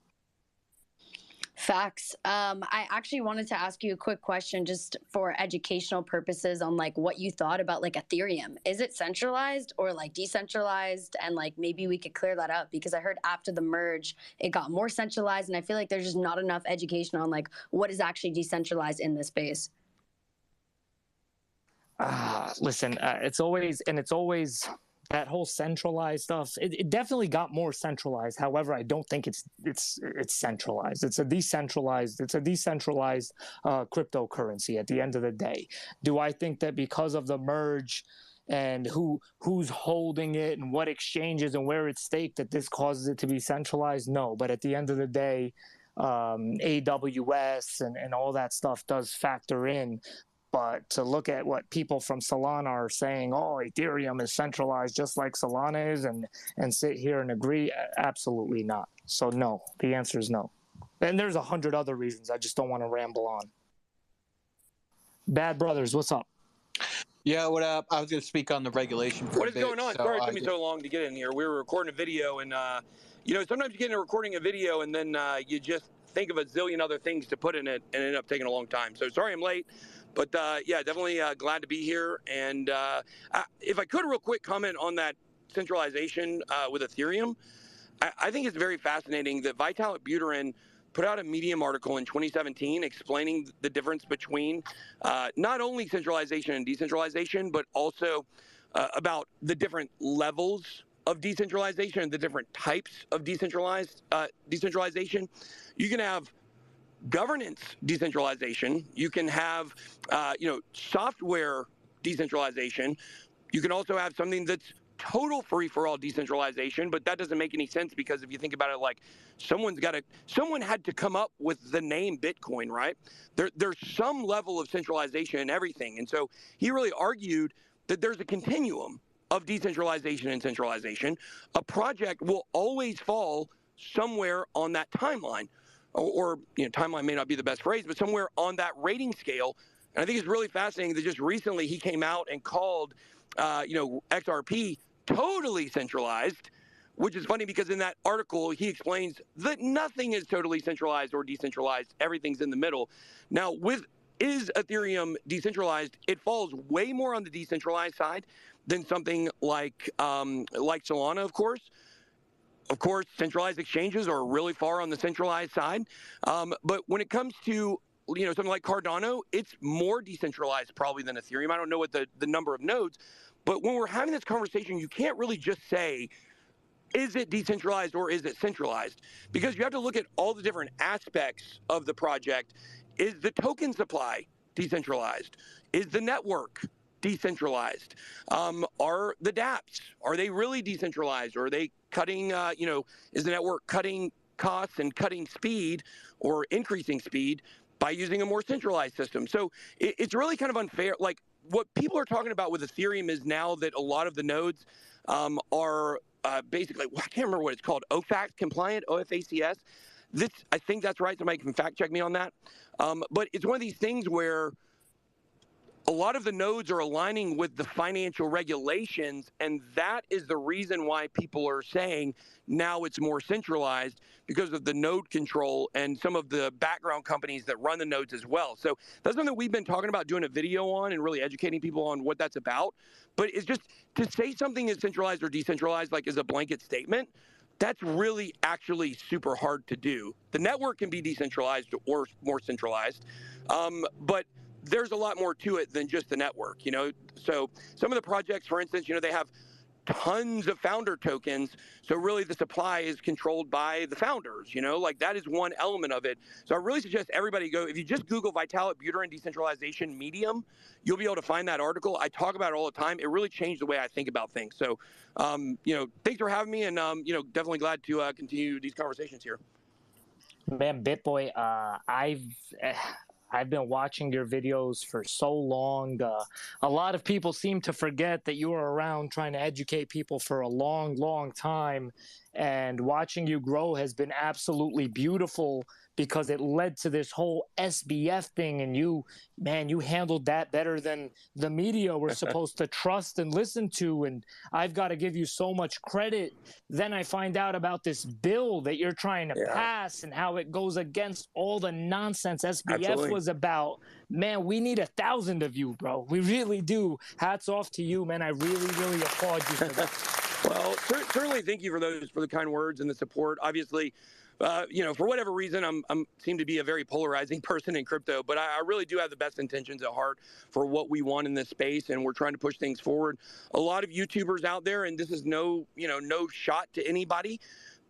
Facts. I actually wanted to ask you a quick question just for educational purposes on like what you thought about like Ethereum. Is it centralized or like decentralized? And like maybe we could clear that up, because I heard after the merge it got more centralized, and I feel like there's just not enough education on like what is actually decentralized in this space. Listen, it's always that whole centralized stuff. It definitely got more centralized. However, I don't think it's centralized. It's a decentralized cryptocurrency at the end of the day. Do I think that because of the merge and who's holding it and what exchanges and where it's staked, that this causes it to be centralized? No. But at the end of the day, AWS and all that stuff does factor in. But to look at what people from Solana are saying, oh, Ethereum is centralized just like Solana is, and sit here and agree, absolutely not. So no, the answer is no. And there's 100 other reasons. I just don't want to ramble on. Bad Brothers, what's up? Yeah, what up? I was going to speak on the regulation for What is going on? Sorry it took me so long to get in here. We were recording a video, and sometimes you get into recording a video, and then you just think of a zillion other things to put in it, and it ended up taking a long time. So sorry I'm late. But, yeah, definitely glad to be here. And if I could real quick comment on that centralization with Ethereum, I think it's very fascinating that Vitalik Buterin put out a Medium article in 2017 explaining the difference between not only centralization and decentralization, but also about the different levels of decentralization and the different types of decentralization. You can have governance decentralization. You can have, software decentralization. You can also have something that's total free-for-all decentralization, but that doesn't make any sense because if you think about it, like someone had to come up with the name Bitcoin, right? There's some level of centralization in everything, and so he really argued that there's a continuum of decentralization and centralization. A project will always fall somewhere on that timeline, or timeline may not be the best phrase, but somewhere on that rating scale. And I think it's really fascinating that just recently he came out and called, XRP totally centralized, which is funny because in that article he explains that nothing is totally centralized or decentralized. Everything's in the middle. Now, is Ethereum decentralized? It falls way more on the decentralized side than something like Solana, of course. Of course, centralized exchanges are really far on the centralized side. But when it comes to something like Cardano, it's more decentralized probably than Ethereum. I don't know what the number of nodes, but when we're having this conversation, you can't really just say, is it decentralized or is it centralized? Because you have to look at all the different aspects of the project. Is the token supply decentralized? Is the network decentralized? Are the dApps, are they really decentralized? Or are they cutting, is the network cutting costs and cutting speed or increasing speed by using a more centralized system? So it's really kind of unfair. Like what people are talking about with Ethereum is now that a lot of the nodes are basically, I can't remember what it's called, OFAC compliant, OFACS. I think that's right. Somebody can fact check me on that. But it's one of these things where a lot of the nodes are aligning with the financial regulations, and that is the reason why people are saying now it's more centralized, because of the node control and some of the background companies that run the nodes as well. So that's something that we've been talking about doing a video on and really educating people on what that's about. But it's just to say something is centralized or decentralized like as a blanket statement, that's really actually super hard to do. The network can be decentralized or more centralized, but there's a lot more to it than just the network, So some of the projects, for instance, they have tons of founder tokens. So really the supply is controlled by the founders, like that is one element of it. So I really suggest everybody go, if you just Google Vitalik Buterin decentralization Medium, you'll be able to find that article. I talk about it all the time. It really changed the way I think about things. So, thanks for having me, and, definitely glad to continue these conversations here. Man, Bitboy, I've been watching your videos for so long. A lot of people seem to forget that you were around trying to educate people for a long, long time. And watching you grow has been absolutely beautiful because it led to this whole SBF thing. And you handled that better than the media were supposed to trust and listen to. And I've got to give you so much credit. Then I find out about this bill that you're trying to pass and how it goes against all the nonsense SBF was about. Man, we need 1,000 of you, bro. We really do. Hats off to you, man. I really, really applaud you for that. Well, certainly thank you for the kind words and the support. Obviously, for whatever reason, I'm seem to be a very polarizing person in crypto, but I really do have the best intentions at heart for what we want in this space, and we're trying to push things forward. A lot of YouTubers out there, and this is no shot to anybody,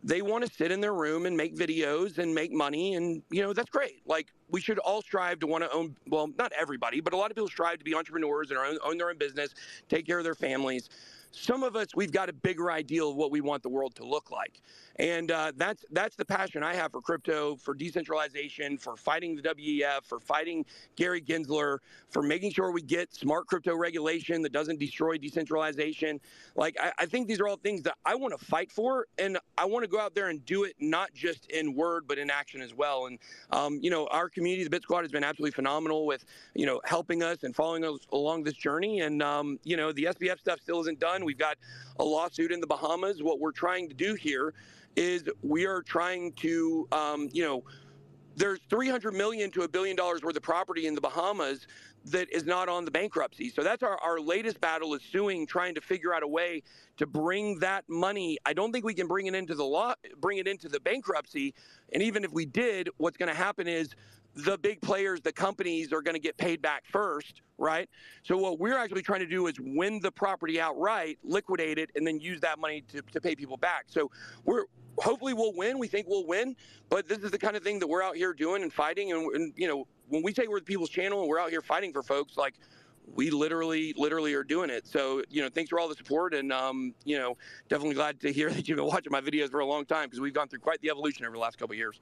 they want to sit in their room and make videos and make money, and that's great. Like, we should all strive to want to own, well, not everybody, but a lot of people strive to be entrepreneurs and own their own business, take care of their families. Some of us, we've got a bigger ideal of what we want the world to look like. And that's the passion I have for crypto, for decentralization, for fighting the WEF, for fighting Gary Gensler, for making sure we get smart crypto regulation that doesn't destroy decentralization. Like, I think these are all things that I want to fight for, and I want to go out there and do it not just in word, but in action as well. And, our community, the Bit Squad, has been absolutely phenomenal with, helping us and following us along this journey. And, the SBF stuff still isn't done. We've got a lawsuit in the Bahamas. What we're trying to do here is we are trying to, there's $300 million to $1 billion worth of property in the Bahamas that is not on the bankruptcy. So that's our latest battle, is suing, trying to figure out a way to bring that money. I don't think we can bring it into the law, bring it into the bankruptcy. And even if we did, what's going to happen is the big players, the companies, are going to get paid back first, right? So what we're actually trying to do is win the property outright, liquidate it, and then use that money to pay people back. So hopefully we'll win. We think we'll win, but this is the kind of thing that we're out here doing and fighting. And you know, when we say we're the people's channel and we're out here fighting for folks, like, we literally are doing it. So, you know, thanks for all the support, and you know, definitely glad to hear that you've been watching my videos for a long time, because we've gone through quite the evolution over the last couple of years.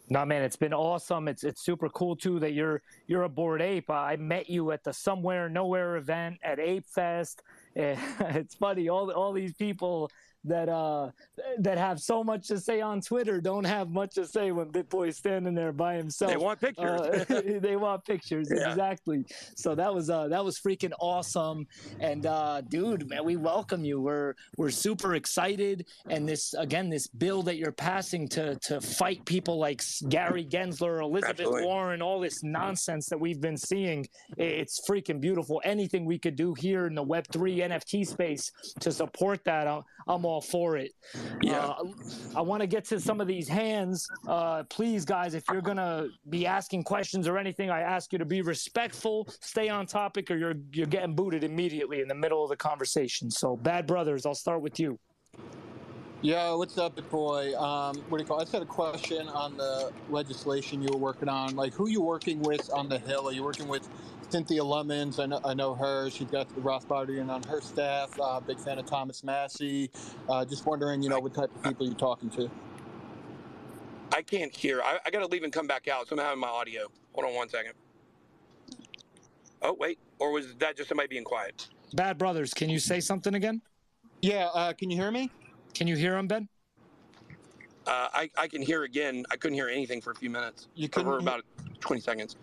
No, man, it's been awesome. It's super cool too that you're a Bored Ape. I met you at the Somewhere Nowhere event at Ape Fest. It's funny, all these people that have so much to say on Twitter don't have much to say when Bitboy's standing there by himself. They want pictures. They want pictures, yeah. Exactly. So that was freaking awesome. And dude, man, we welcome you. We're super excited. And this bill that you're passing to fight people like Gary Gensler, Elizabeth Absolutely. Warren, all this nonsense that we've been seeing, it's freaking beautiful. Anything we could do here in the Web3 NFT space to support that, I'm all for it. Yeah. I want to get to some of these hands. Please, guys, if you're going to be asking questions or anything, I ask you to be respectful, stay on topic, or you're getting booted immediately in the middle of the conversation. So, Bad Brothers, I'll start with you. Yo, what's up, Bitboy? What do you call it? I just had a question on the legislation you were working on. Like, who you working with on the Hill? Are you working with Cynthia Lemons? I know her. She's got the Rothbardian on her staff. Big fan of Thomas Massey. Just wondering, you know, what type of people you're talking to. I can't hear. I got to leave and come back out. So I'm having my audio. Hold on one second. Oh, wait. Or was that just somebody being quiet? Bad Brothers, can you say something again? Yeah. Can you hear me? Can you hear him, Ben? I can hear again. I couldn't hear anything for a few minutes. You couldn't for about 20 seconds.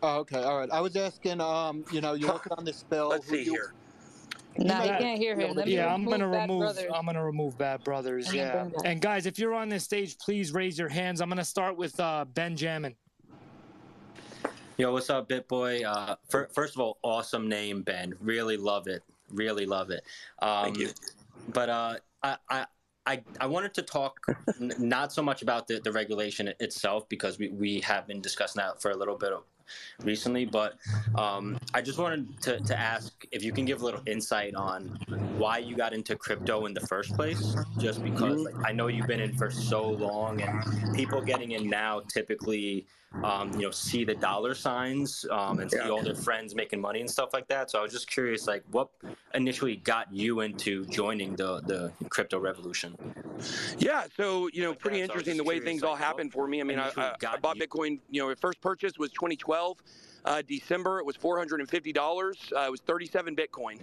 Oh, okay. All right. I was asking, you know, you're working on this bill. Let's see here. No, you can't hear him. I'm gonna remove Bad Brothers. Yeah. And guys, if you're on this stage, please raise your hands. I'm gonna start with Benjamin. Yo, what's up, Bitboy? First of all, awesome name, Ben. Really love it. Really love it. Thank you. But I wanted to talk not so much about the regulation itself, because we have been discussing that for a little bit recently, but I just wanted to ask if you can give a little insight on why you got into crypto in the first place. Just because, like, I know you've been in for so long, and people getting in now typically you know, see the dollar signs and see all their friends making money and stuff like that. So I was just curious, like, what initially got you into joining the crypto revolution? Yeah, so, you know, pretty interesting the way things all happened for me. I mean, I bought Bitcoin, you know, my first purchase was 2012. December, it was $450. It was 37 Bitcoin.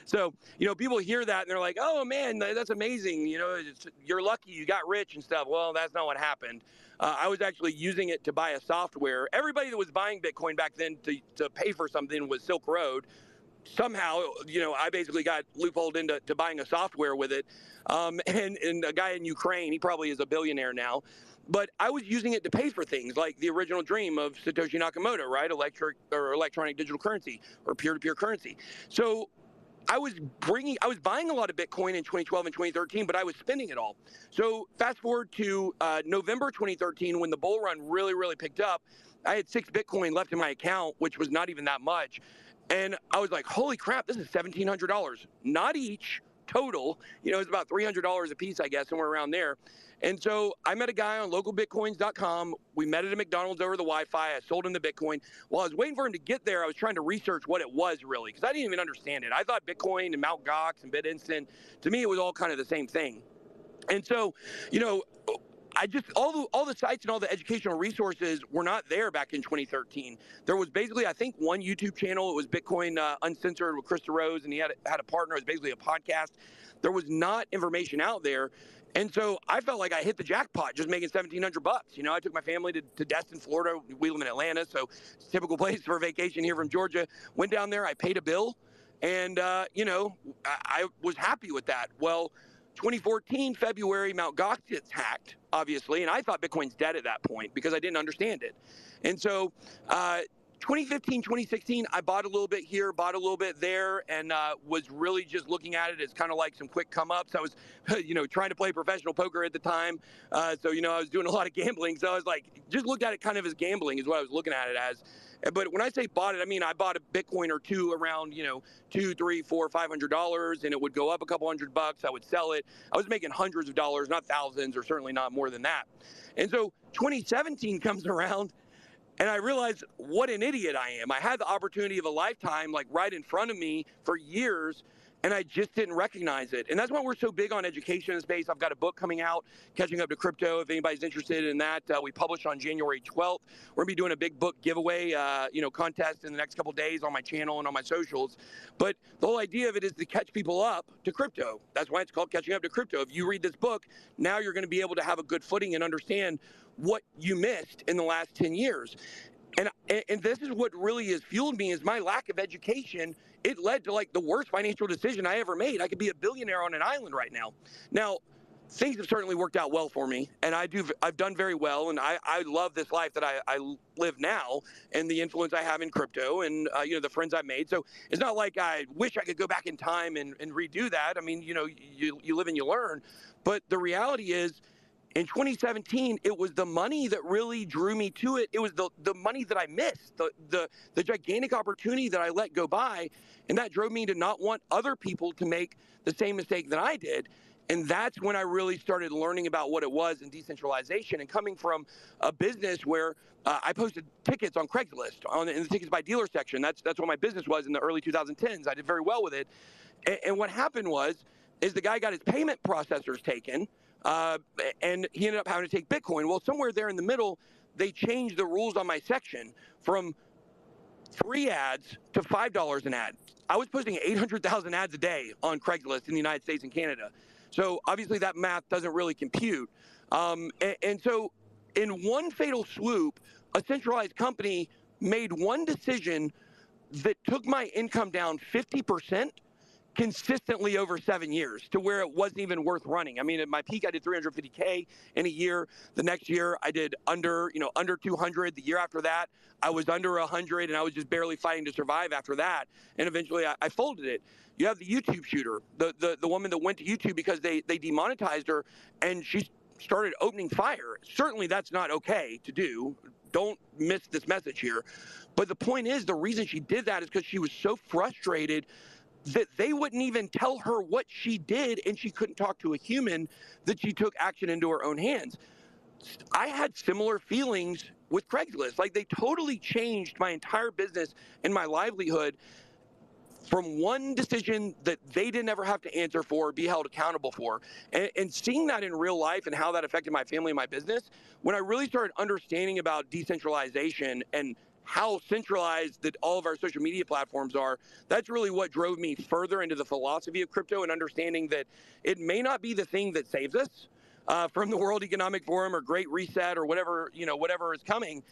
So, you know, people hear that and they're like, oh, man, that's amazing. You know, you're lucky you got rich and stuff. Well, that's not what happened. I was actually using it to buy a software. Everybody that was buying Bitcoin back then to pay for something was Silk Road. Somehow, you know, I basically got loopholed into buying a software with it. And a guy in Ukraine, he probably is a billionaire now. But I was using it to pay for things like the original dream of Satoshi Nakamoto, right? Electronic digital currency, or peer-to-peer currency. So I was buying a lot of Bitcoin in 2012 and 2013, but I was spending it all. So fast forward to November 2013, when the bull run really, really picked up, I had 6 Bitcoin left in my account, which was not even that much. And I was like, holy crap, this is $1,700, not each, total. You know, it's about $300 a piece, I guess, somewhere around there. And so I met a guy on localbitcoins.com. We met at a McDonald's over the Wi-Fi. I sold him the Bitcoin. While I was waiting for him to get there, I was trying to research what it was really, because I didn't even understand it. I thought Bitcoin and Mt. Gox and BitInstant, to me, it was all kind of the same thing. And so, you know, I just, all the sites and all the educational resources were not there back in 2013. There was basically, I think, one YouTube channel. It was Bitcoin Uncensored with Krista Rose, and he had a partner. It was basically a podcast. There was not information out there. And so I felt like I hit the jackpot just making $1,700 bucks. You know, I took my family to Destin, Florida. We live in Atlanta, so it's a typical place for a vacation here from Georgia. Went down there, I paid a bill, and, you know, I was happy with that. Well, 2014 February, Mt. Gox gets hacked, obviously, and I thought Bitcoin's dead at that point because I didn't understand it. And so 2015, 2016, I bought a little bit here, bought a little bit there, and was really just looking at it as kind of like some quick come-ups. I was, trying to play professional poker at the time. So, I was doing a lot of gambling. So I was like, just looked at it kind of as gambling is what I was looking at it as. But when I say bought it, I mean, I bought a Bitcoin or two around, $200, $300, $400, $500, and it would go up a couple $100. I would sell it. I was making hundreds of dollars, not thousands, or certainly not more than that. And so 2017 comes around, and I realized what an idiot I am. I had the opportunity of a lifetime, like right in front of me for years, and I just didn't recognize it. And that's why we're so big on education in the space. I've got a book coming out, Catching Up to Crypto. If anybody's interested in that, we publish on January 12th. We're going to be doing a big book giveaway, contest in the next couple of days on my channel and on my socials. But the whole idea of it is to catch people up to crypto. That's why it's called Catching Up to Crypto. If you read this book, now you're going to be able to have a good footing and understand what you missed in the last 10 years. And this is what really has fueled me is my lack of education. It led to like the worst financial decision I ever made. I could be a billionaire on an island right now. Now, things have certainly worked out well for me, and I've done very well, and I love this life that I live now and the influence I have in crypto and, the friends I've made. So it's not like I wish I could go back in time and redo that. I mean, you live and you learn. But the reality is, in 2017, it was the money that really drew me to it. It was the money that I missed, the gigantic opportunity that I let go by, and that drove me to not want other people to make the same mistake that I did. And that's when I really started learning about what it was in decentralization. And coming from a business where I posted tickets on Craigslist in the tickets by dealer section. That's what my business was in the early 2010s. I did very well with it. And what happened is the guy got his payment processors taken. And he ended up having to take Bitcoin. Well, somewhere there in the middle, they changed the rules on my section from 3 ads to $5 an ad. I was posting 800,000 ads a day on Craigslist in the United States and Canada. So obviously that math doesn't really compute. And so in one fatal swoop, a centralized company made one decision that took my income down 50%. Consistently over 7 years to where it wasn't even worth running. I mean, at my peak, I did 350K in a year. The next year, I did under 200. The year after that, I was under 100, and I was just barely fighting to survive after that. And eventually, I folded it. You have the YouTube shooter, the woman that went to YouTube because they demonetized her, and she started opening fire. Certainly, that's not okay to do. Don't miss this message here. But the point is, the reason she did that is because she was so frustrated that they wouldn't even tell her what she did, and she couldn't talk to a human, that she took action into her own hands. I had similar feelings with Craigslist. Like, they totally changed my entire business and my livelihood from one decision that they didn't ever have to answer for or be held accountable for. And seeing that in real life and how that affected my family and my business, when I really started understanding about decentralization and how centralized that all of our social media platforms are, that's really what drove me further into the philosophy of crypto and understanding that it may not be the thing that saves us from the World Economic Forum or Great Reset or whatever is coming,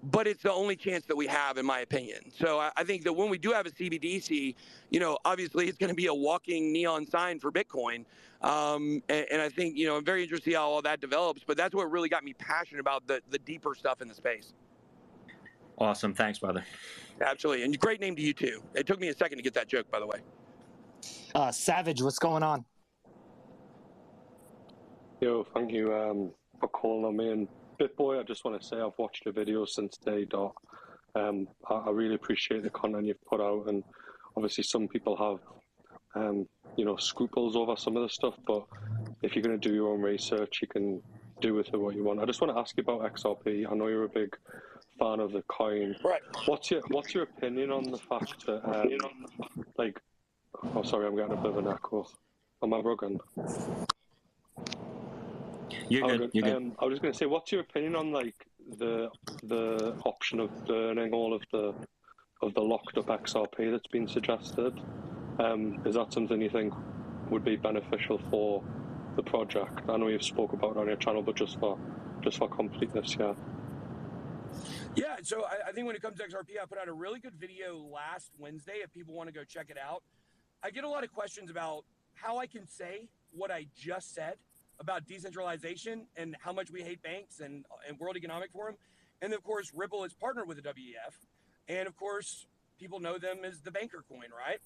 but it's the only chance that we have, in my opinion. So I think that when we do have a CBDC, obviously it's going to be a walking neon sign for Bitcoin. And I think, I'm very interested to see how all that develops, but that's what really got me passionate about the deeper stuff in the space. Awesome. Thanks, brother. Absolutely. And great name to you, too. It took me a second to get that joke, by the way. Savage, what's going on? Yo, thank you for calling on me. And Bitboy, I just want to say I've watched your videos since day dot. I really appreciate the content you've put out. And obviously some people have, scruples over some of the stuff. But if you're going to do your own research, you can do with it what you want. I just want to ask you about XRP. I know you're a big fan of the coin. Right. What's your opinion on the fact that oh, sorry, I'm getting a bit of an echo. Am I broken? You're good. You're good. I was just going to say, what's your opinion on the option of burning all of the locked up XRP that's been suggested? Is that something you think would be beneficial for the project? I know you've spoke about it on your channel, but just for completeness, yeah. Yeah, so I think when it comes to XRP, I put out a really good video last Wednesday if people want to go check it out. I get a lot of questions about how I can say what I just said about decentralization and how much we hate banks and World Economic Forum. And of course, Ripple is partnered with the WEF. And of course, people know them as the banker coin, right?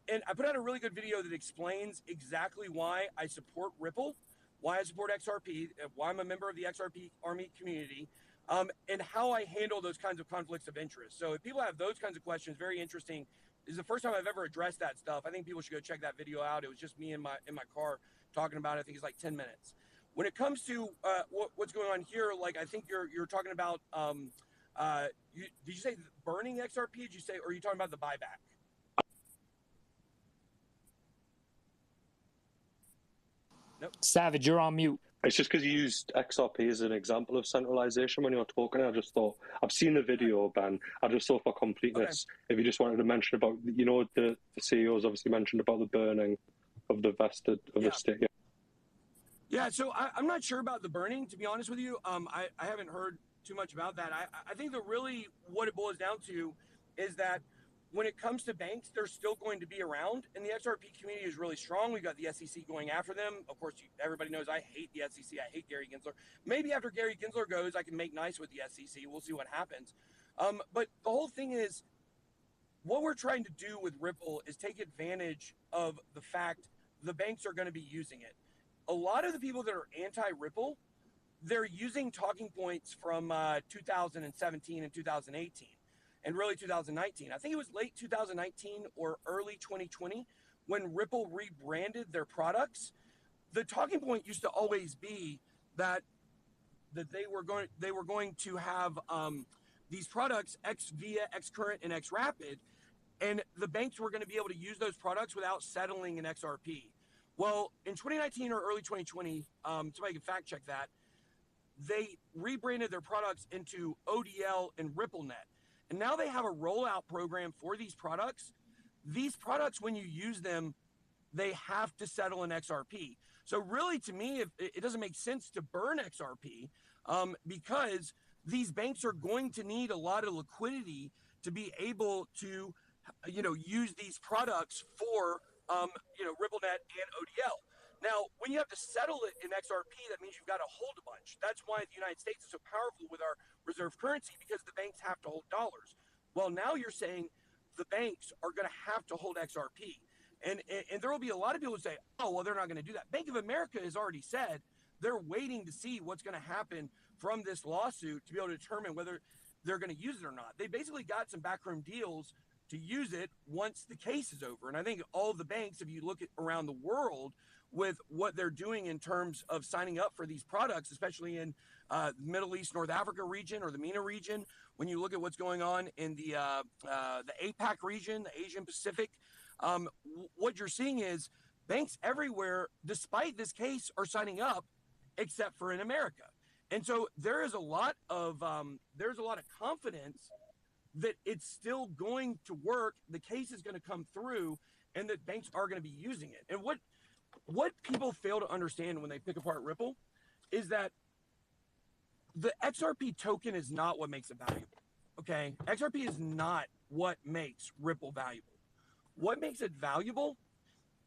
And I put out a really good video that explains exactly why I support Ripple, why I support XRP, why I'm a member of the XRP Army community, and how I handle those kinds of conflicts of interest. So if people have those kinds of questions, very interesting. This is the first time I've ever addressed that stuff. I think people should go check that video out. It was just me in my car talking about it. I think it's like 10 minutes. When it comes to what's going on here, like I think you're talking about, did you say burning XRP? Did you say, or are you talking about the buyback? Nope. Savage, you're on mute. It's just because you used XRP as an example of centralization when you were talking. I just thought, I've seen the video, Ben. I just thought for completeness, if you just wanted to mention about, you know, the CEOs obviously mentioned about the burning of the vested of the state. Yeah, so I'm not sure about the burning, to be honest with you. I haven't heard too much about that. I think that really what it boils down to is that when it comes to banks, they're still going to be around, and the XRP community is really strong. We've got the SEC going after them. Of course, everybody knows I hate the SEC. I hate Gary Gensler. Maybe after Gary Gensler goes, I can make nice with the SEC. We'll see what happens. But the whole thing is, what we're trying to do with Ripple is take advantage of the fact the banks are going to be using it. A lot of the people that are anti-Ripple, they're using talking points from 2017 and 2018. And really 2019. I think it was late 2019 or early 2020 when Ripple rebranded their products. The talking point used to always be that they were going to have these products XVIA, XCurrent, and XRapid, and the banks were going to be able to use those products without settling an XRP. Well, in 2019 or early 2020, somebody can fact check that, they rebranded their products into ODL and RippleNet. And now they have a rollout program for these products. These products, when you use them, they have to settle an XRP. So really, to me, it doesn't make sense to burn XRP because these banks are going to need a lot of liquidity to be able to, use these products for, RippleNet and ODL. Now, when you have to settle it in XRP, that means you've got to hold a bunch. That's why the United States is so powerful with our reserve currency, because the banks have to hold dollars. Well, now you're saying the banks are going to have to hold XRP. And there will be a lot of people who say, oh, well, they're not going to do that. Bank of America has already said they're waiting to see what's going to happen from this lawsuit to be able to determine whether they're going to use it or not. They basically got some backroom deals to use it once the case is over. And I think all the banks, if you look at around the world, with what they're doing in terms of signing up for these products, especially in the Middle East, North Africa region or the MENA region. When you look at what's going on in the APAC region, the Asian Pacific, what you're seeing is banks everywhere, despite this case, are signing up, except for in America. And so there is a lot of confidence that it's still going to work. The case is going to come through, and that banks are going to be using it. And what people fail to understand when they pick apart Ripple is that the XRP token is not what makes it valuable. Okay, XRP is not what makes Ripple valuable. What makes it valuable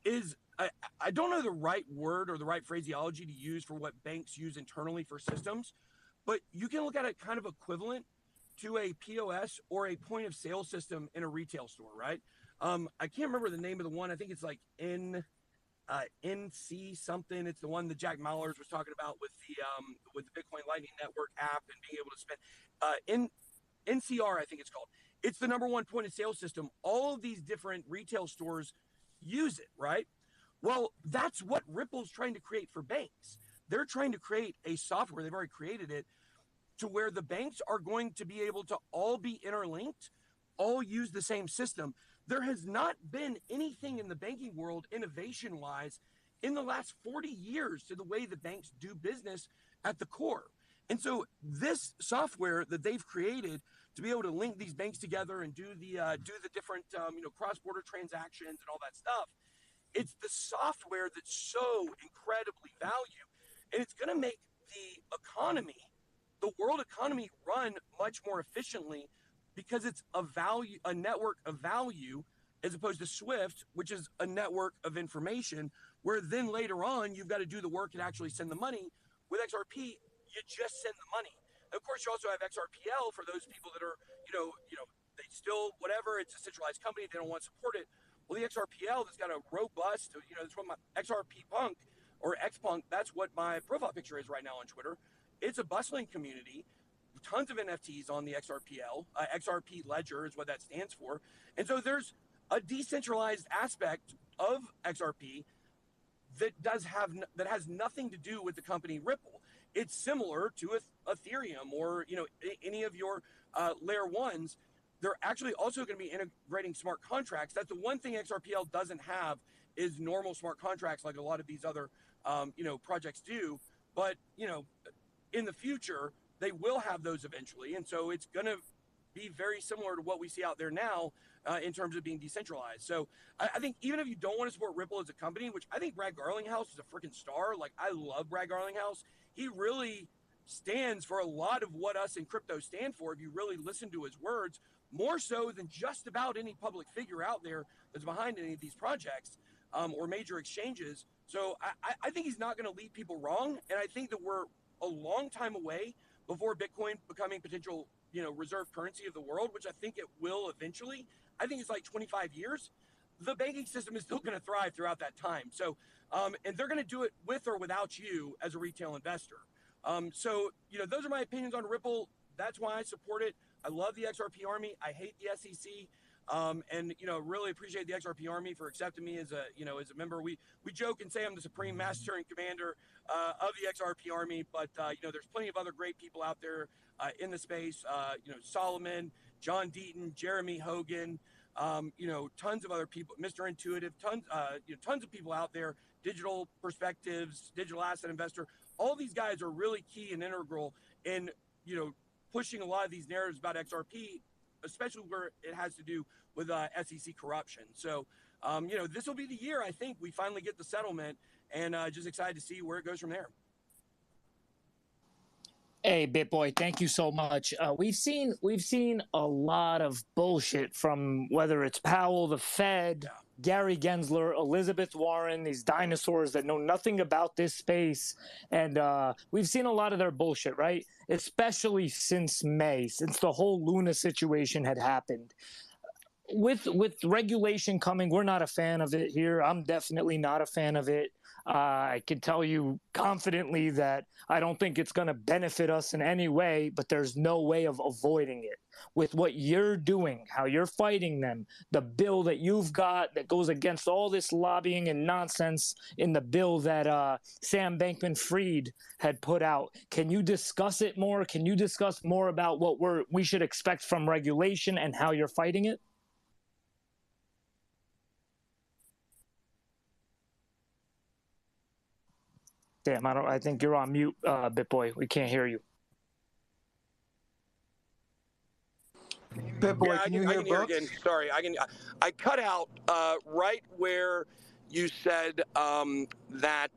is, I don't know the right word or the right phraseology to use for what banks use internally for systems, but you can look at it kind of equivalent to a POS or a point of sale system in a retail store, right? I can't remember the name of the one. I think it's like NC something. It's the one that Jack Mallers was talking about with the Bitcoin Lightning Network app and being able to spend NCR, I think it's called. It's the number one point of sale system. All of these different retail stores use it, right? Well, that's what Ripple's trying to create for banks. They're trying to create a software, they've already created it, to where the banks are going to be able to all be interlinked, all use the same system. There has not been anything in the banking world, innovation-wise, in the last 40 years to the way the banks do business at the core. And so this software that they've created to be able to link these banks together and do the different cross-border transactions and all that stuff, it's the software that's so incredibly valued, and it's going to make the world economy, run much more efficiently, because it's a network of value, as opposed to Swift, which is a network of information, where then later on you've got to do the work and actually send the money. With XRP, you just send the money. Of course, you also have XRPL for those people that are, they still, whatever, it's a centralized company, they don't want to support it. Well, the XRPL that's got a robust, that's what my XRP Punk or XPunk, that's what my profile picture is right now on Twitter. It's a bustling community, tons of NFTs on the XRPL. XRP Ledger is what that stands for. And so there's a decentralized aspect of XRP that has nothing to do with the company Ripple. It's similar to Ethereum or any of your layer ones. They're actually also going to be integrating smart contracts. That's the one thing XRPL doesn't have is normal smart contracts like a lot of these other projects do. But in the future they will have those eventually, and so it's going to be very similar to what we see out there now in terms of being decentralized. So I think even if you don't want to support Ripple as a company, which I think Brad Garlinghouse is a freaking star. Like, I love Brad Garlinghouse. He really stands for a lot of what us in crypto stand for if you really listen to his words, more so than just about any public figure out there that's behind any of these projects or major exchanges. So I think he's not going to lead people wrong, and I think that we're a long time away before Bitcoin becoming potential reserve currency of the world, which I think it will eventually. I think it's like 25 years. The banking system is still going to thrive throughout that time. So, and they're going to do it with or without you as a retail investor. So, those are my opinions on Ripple. That's why I support it. I love the XRP Army. I hate the SEC. And really appreciate the XRP Army for accepting me as a member. We joke and say I'm the supreme master and commander of the XRP Army, but there's plenty of other great people out there in the space. Solomon, John Deaton, Jeremy Hogan, tons of other people, Mr. Intuitive, tons of people out there. Digital Perspectives, Digital Asset Investor. All these guys are really key and integral in pushing a lot of these narratives about XRP, especially where it has to do with SEC corruption. So, this will be the year, I think, we finally get the settlement, and just excited to see where it goes from there. Hey, Bitboy, thank you so much. We've seen a lot of bullshit from whether it's Powell, the Fed, Gary Gensler, Elizabeth Warren, these dinosaurs that know nothing about this space. And we've seen a lot of their bullshit, right? Especially since May, since the whole Luna situation had happened. With regulation coming, we're not a fan of it here. I'm definitely not a fan of it. I can tell you confidently that I don't think it's going to benefit us in any way, but there's no way of avoiding it. With what you're doing, how you're fighting them, the bill that you've got that goes against all this lobbying and nonsense in the bill that Sam Bankman-Fried had put out. Can you discuss it more? Can you discuss more about what we should expect from regulation and how you're fighting it? Damn, I think you're on mute, Bitboy. We can't hear you. Bitboy, can you hear again? Sorry, I cut out right where you said that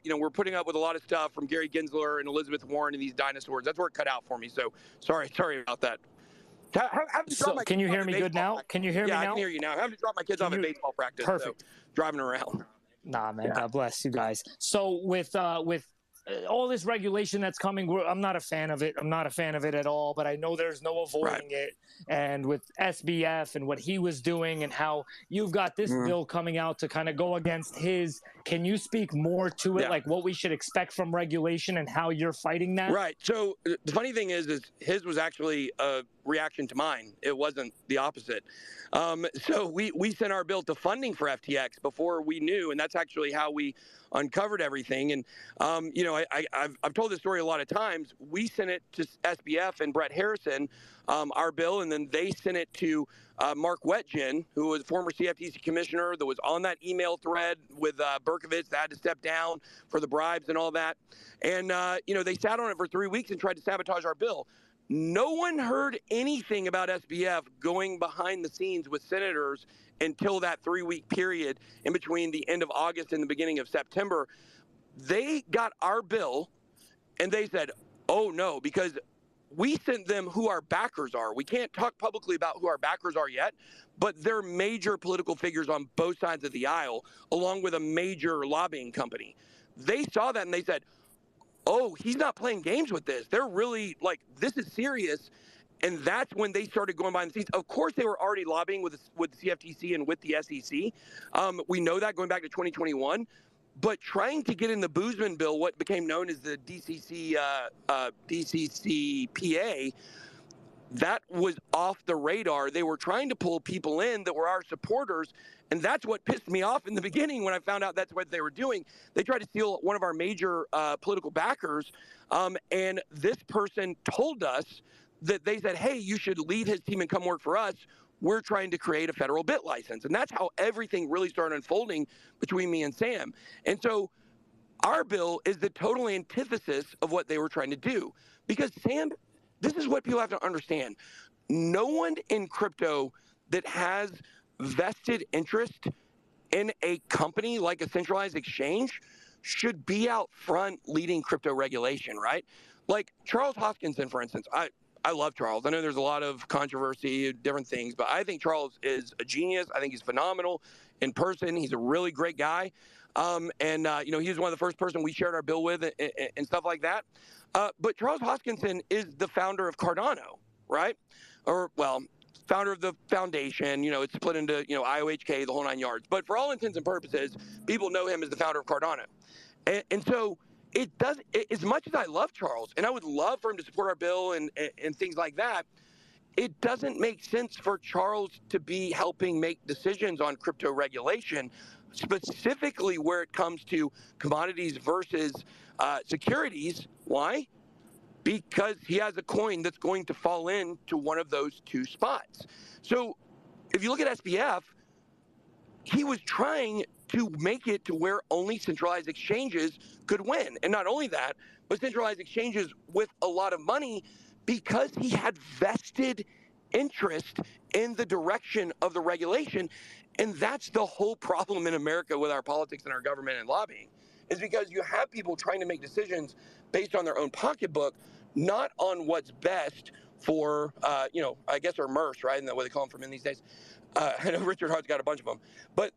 we're putting up with a lot of stuff from Gary Gensler and Elizabeth Warren and these dinosaurs. That's where it cut out for me. So sorry about that. Can you hear me good now? Can you hear me now? Yeah, I can hear you now. I have to drop my kids off at baseball practice. Perfect. So, driving around. Nah, man. God bless you guys. So with all this regulation that's coming, I'm not a fan of it. I'm not a fan of it at all, but I know there's no avoiding it. And with SBF and what he was doing and how you've got this bill coming out to kind of go against his, can you speak more to it? Like what we should expect from regulation and how you're fighting that? Right. So the funny thing is his was actually a reaction to mine. It wasn't the opposite. So we sent our bill to funding for FTX before we knew, and that's actually how we uncovered everything. And I've told this story a lot of times. We sent it to SBF and Brett Harrison, our bill, and then they sent it to Mark Wetjen, who was former CFTC commissioner that was on that email thread with Berkovitz that had to step down for the bribes and all that. And they sat on it for 3 weeks and tried to sabotage our bill. No one heard anything about SBF going behind the scenes with senators until that 3-week period in between the end of August and the beginning of September. They got our bill and they said, oh no, because we sent them who our backers are. We can't talk publicly about who our backers are yet, but they're major political figures on both sides of the aisle, along with a major lobbying company. They saw that and they said, oh, he's not playing games with this. They're really like, this is serious. And that's when they started going behind the scenes. Of course, they were already lobbying with the CFTC and with the SEC. We know that going back to 2021. But trying to get in the Boozman bill, what became known as the DCCPA, that was off the radar. They were trying to pull people in that were our supporters, and that's what pissed me off in the beginning when I found out that's what they were doing. They tried to steal one of our major political backers, and this person told us that they said, hey, you should leave his team and come work for us. We're trying to create a federal bit license. And that's how everything really started unfolding between me and Sam. And so our bill is the total antithesis of what they were trying to do. Because Sam, this is what people have to understand. No one in crypto that has vested interest in a company like a centralized exchange should be out front leading crypto regulation, right? Like Charles Hoskinson, for instance. I love Charles. I know there's a lot of controversy, different things, but I think Charles is a genius. I think he's phenomenal in person. He's a really great guy. You know, he was one of the first person we shared our bill with and stuff like that. But Charles Hoskinson is the founder of Cardano, right? Or, well, founder of the foundation. You know, it's split into, you know, IOHK, the whole 9 yards. But for all intents and purposes, people know him as the founder of Cardano. And so it does, as much as I love Charles, and I would love for him to support our bill and things like that, it doesn't make sense for Charles to be helping make decisions on crypto regulation, specifically where it comes to commodities versus securities. Why? Because he has a coin that's going to fall into one of those two spots. So if you look at SBF, he was trying to make it to where only centralized exchanges could win. And not only that, but centralized exchanges with a lot of money, because he had vested interest in the direction of the regulation. And that's the whole problem in America with our politics and our government and lobbying, is because you have people trying to make decisions based on their own pocketbook, not on what's best for, you know, I guess, or MERS, right? And that's what they call them from in these days. I know Richard Hart's got a bunch of them. But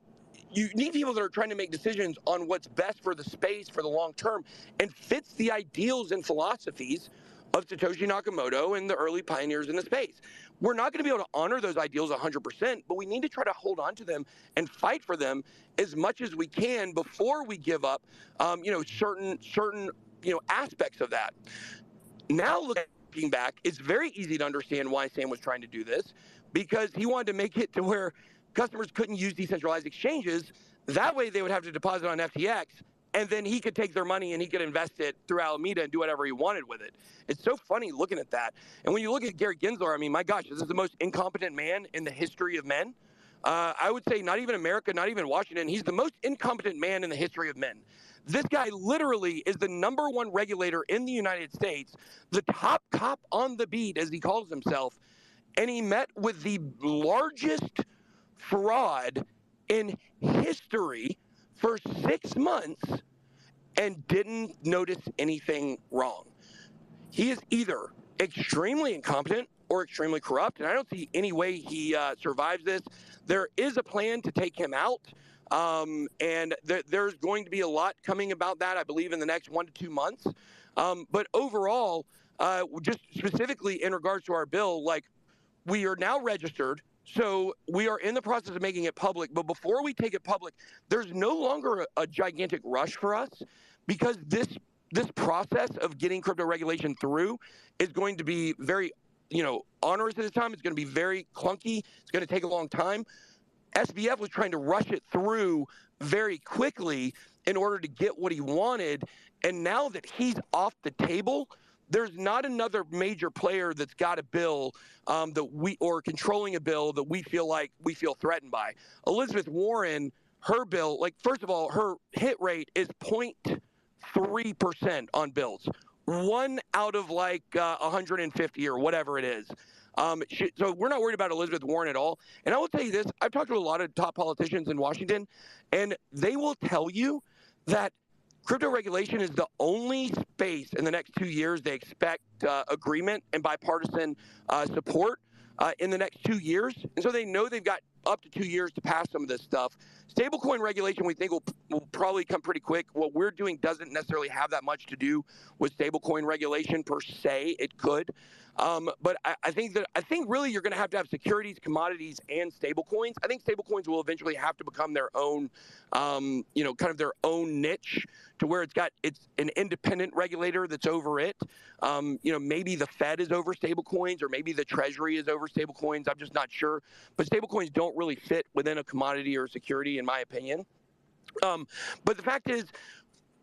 you need people that are trying to make decisions on what's best for the space for the long term and fits the ideals and philosophies of Satoshi Nakamoto and the early pioneers in the space. We're not going to be able to honor those ideals 100%, but we need to try to hold on to them and fight for them as much as we can before we give up, you know, certain you know, aspects of that. Now looking back, it's very easy to understand why Sam was trying to do this, because he wanted to make it to where customers couldn't use decentralized exchanges. That way they would have to deposit on FTX, and then he could take their money and he could invest it through Alameda and do whatever he wanted with it. It's so funny looking at that. And when you look at Gary Gensler, I mean, my gosh, this is the most incompetent man in the history of men. I would say not even America, not even Washington. He's the most incompetent man in the history of men. This guy literally is the #1 regulator in the United States, the top cop on the beat, as he calls himself, and he met with the largest fraud in history for 6 months and didn't notice anything wrong. He is either extremely incompetent or extremely corrupt, and I don't see any way he survives this. There is a plan to take him out, and there's going to be a lot coming about that, I believe, in the next 1 to 2 months. But overall, just specifically in regards to our bill, like, we are now registered, so we are in the process of making it public. But before we take it public, there's no longer a gigantic rush for us, because this process of getting crypto regulation through is going to be very, you know, onerous at this time. It's going to be very clunky. It's going to take a long time. SBF was trying to rush it through very quickly in order to get what he wanted. And now that he's off the table, there's not another major player that's got a bill or controlling a bill that we feel threatened by. Elizabeth Warren, her bill, like, first of all, her hit rate is 0.3% on bills. 1 out of like 150 or whatever it is. So we're not worried about Elizabeth Warren at all. And I will tell you this, I've talked to a lot of top politicians in Washington, and they will tell you that crypto regulation is the only space in the next 2 years they expect agreement and bipartisan support in the next 2 years. And so they know they've got up to 2 years to pass some of this stuff. Stablecoin regulation, we think, will probably come pretty quick. What we're doing doesn't necessarily have that much to do with stablecoin regulation per se. It could. But I think really you're going to have securities, commodities, and stablecoins. I think stablecoins will eventually have to become their own, kind of their own niche, to where it's an independent regulator that's over it. Maybe the Fed is over stablecoins, or maybe the Treasury is over stablecoins. I'm just not sure. But stablecoins don't really fit within a commodity or security, in my opinion. But the fact is,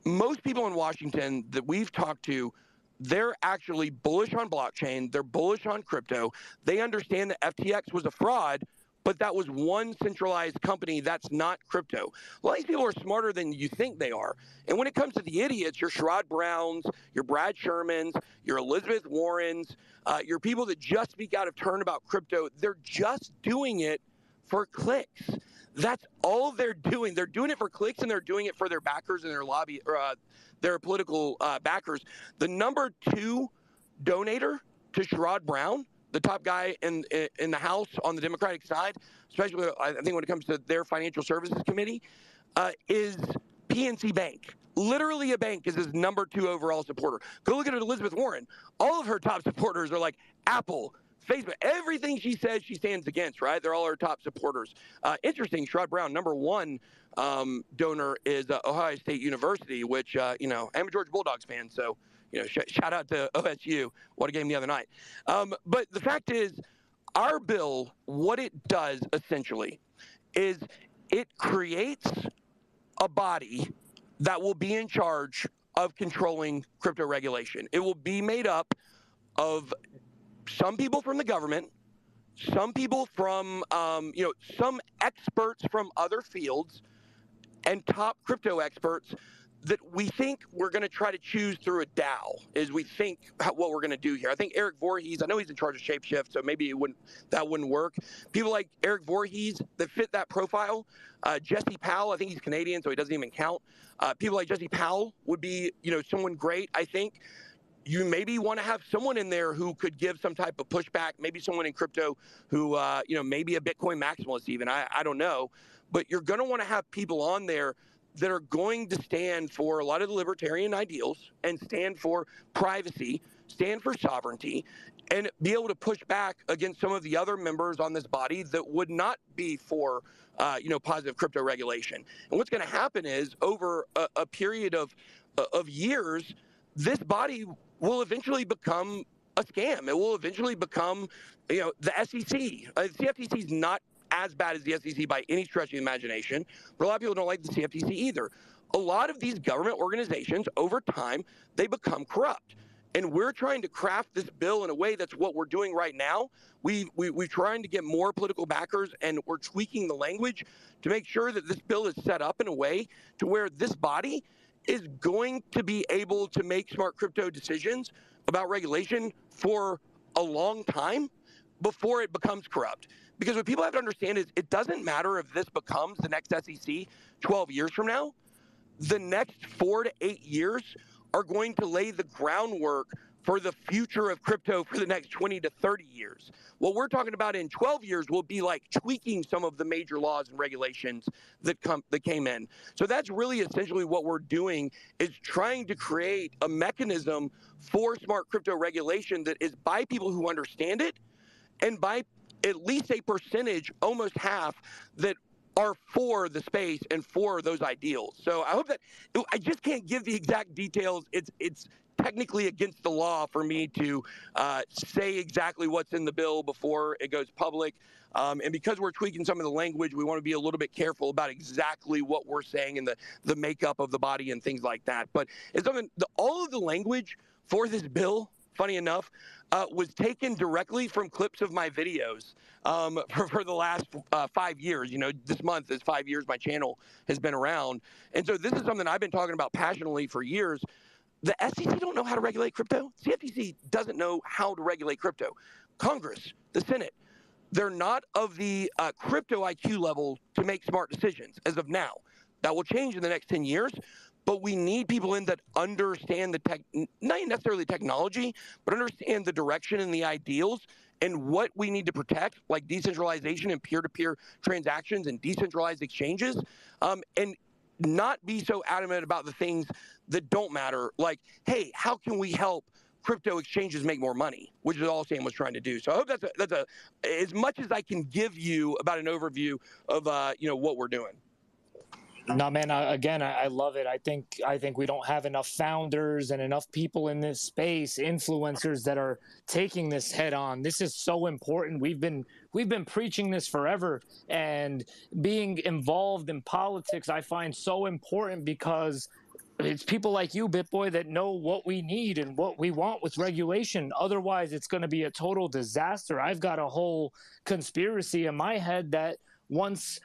most people in Washington that we've talked to, they're actually bullish on blockchain. They're bullish on crypto. They understand that FTX was a fraud, but that was one centralized company. That's not crypto. A lot of these people are smarter than you think they are. And when it comes to the idiots, your Sherrod Browns, your Brad Shermans, your Elizabeth Warrens, your people that just speak out of turn about crypto, they're just doing it for clicks. That's all they're doing. They're doing it for clicks, and they're doing it for their backers and their lobby, their political backers. The number 2 donator to Sherrod Brown, the top guy in the House on the Democratic side, especially I think when it comes to their financial services committee, is PNC Bank. Literally a bank is his number 2 overall supporter. Go look at Elizabeth Warren. All of her top supporters are like Apple, Facebook, everything she says she stands against, right? They're all her top supporters. Interesting, Sherrod Brown, number 1 donor is Ohio State University, which, I'm a Georgia Bulldogs fan, so, shout out to OSU. What a game the other night. But the fact is, our bill, what it does essentially is it creates a body that will be in charge of controlling crypto regulation. It will be made up of some people from the government, some people from, some experts from other fields, and top crypto experts that we think we're going to try to choose through a DAO, is we think what we're going to do here. I think Eric Voorhees, I know he's in charge of Shapeshift, so maybe that wouldn't work. People like Eric Voorhees that fit that profile. Jesse Powell, I think he's Canadian, so he doesn't even count. People like Jesse Powell would be, someone great, I think. You maybe want to have someone in there who could give some type of pushback, maybe someone in crypto who, maybe a Bitcoin maximalist even, I don't know. But you're going to want to have people on there that are going to stand for a lot of the libertarian ideals and stand for privacy, stand for sovereignty, and be able to push back against some of the other members on this body that would not be for, positive crypto regulation. And what's going to happen is, over a period of years, this body will eventually become a scam. It will eventually become, the SEC. The CFTC is not as bad as the SEC by any stretch of the imagination, but a lot of people don't like the CFTC either. A lot of these government organizations, over time, they become corrupt. And we're trying to craft this bill in a way that's what we're doing right now. We're trying to get more political backers, and we're tweaking the language to make sure that this bill is set up in a way to where this body is going to be able to make smart crypto decisions about regulation for a long time before it becomes corrupt. Because what people have to understand is, it doesn't matter if this becomes the next SEC 12 years from now. The next 4 to 8 years are going to lay the groundwork for the future of crypto for the next 20 to 30 years. What we're talking about in 12 years will be like tweaking some of the major laws and regulations that came in. So that's really essentially what we're doing, is trying to create a mechanism for smart crypto regulation that is by people who understand it, and by at least a percentage, almost half, that are for the space and for those ideals. So I hope that, I just can't give the exact details. It's technically against the law for me to say exactly what's in the bill before it goes public. And because we're tweaking some of the language, we want to be a little bit careful about exactly what we're saying and the makeup of the body and things like that. But it's something, all of the language for this bill, funny enough, was taken directly from clips of my videos for the last 5 years. This month is 5 years my channel has been around. And so this is something I've been talking about passionately for years. The SEC don't know how to regulate crypto. CFTC doesn't know how to regulate crypto. Congress, the Senate, they're not of the crypto IQ level to make smart decisions as of now. That will change in the next 10 years. but we need people in that understand the tech, not necessarily technology, but understand the direction and the ideals and what we need to protect, like decentralization and peer-to-peer transactions and decentralized exchanges, and not be so adamant about the things that don't matter. Like, hey, how can we help crypto exchanges make more money, which is all Sam was trying to do. So I hope that's as much as I can give you about an overview of what we're doing. No, man. I love it. I think we don't have enough founders and enough people in this space, influencers that are taking this head on. This is so important. We've been preaching this forever, and being involved in politics, I find so important because it's people like you, Bitboy, that know what we need and what we want with regulation. Otherwise, it's going to be a total disaster. I've got a whole conspiracy in my head that once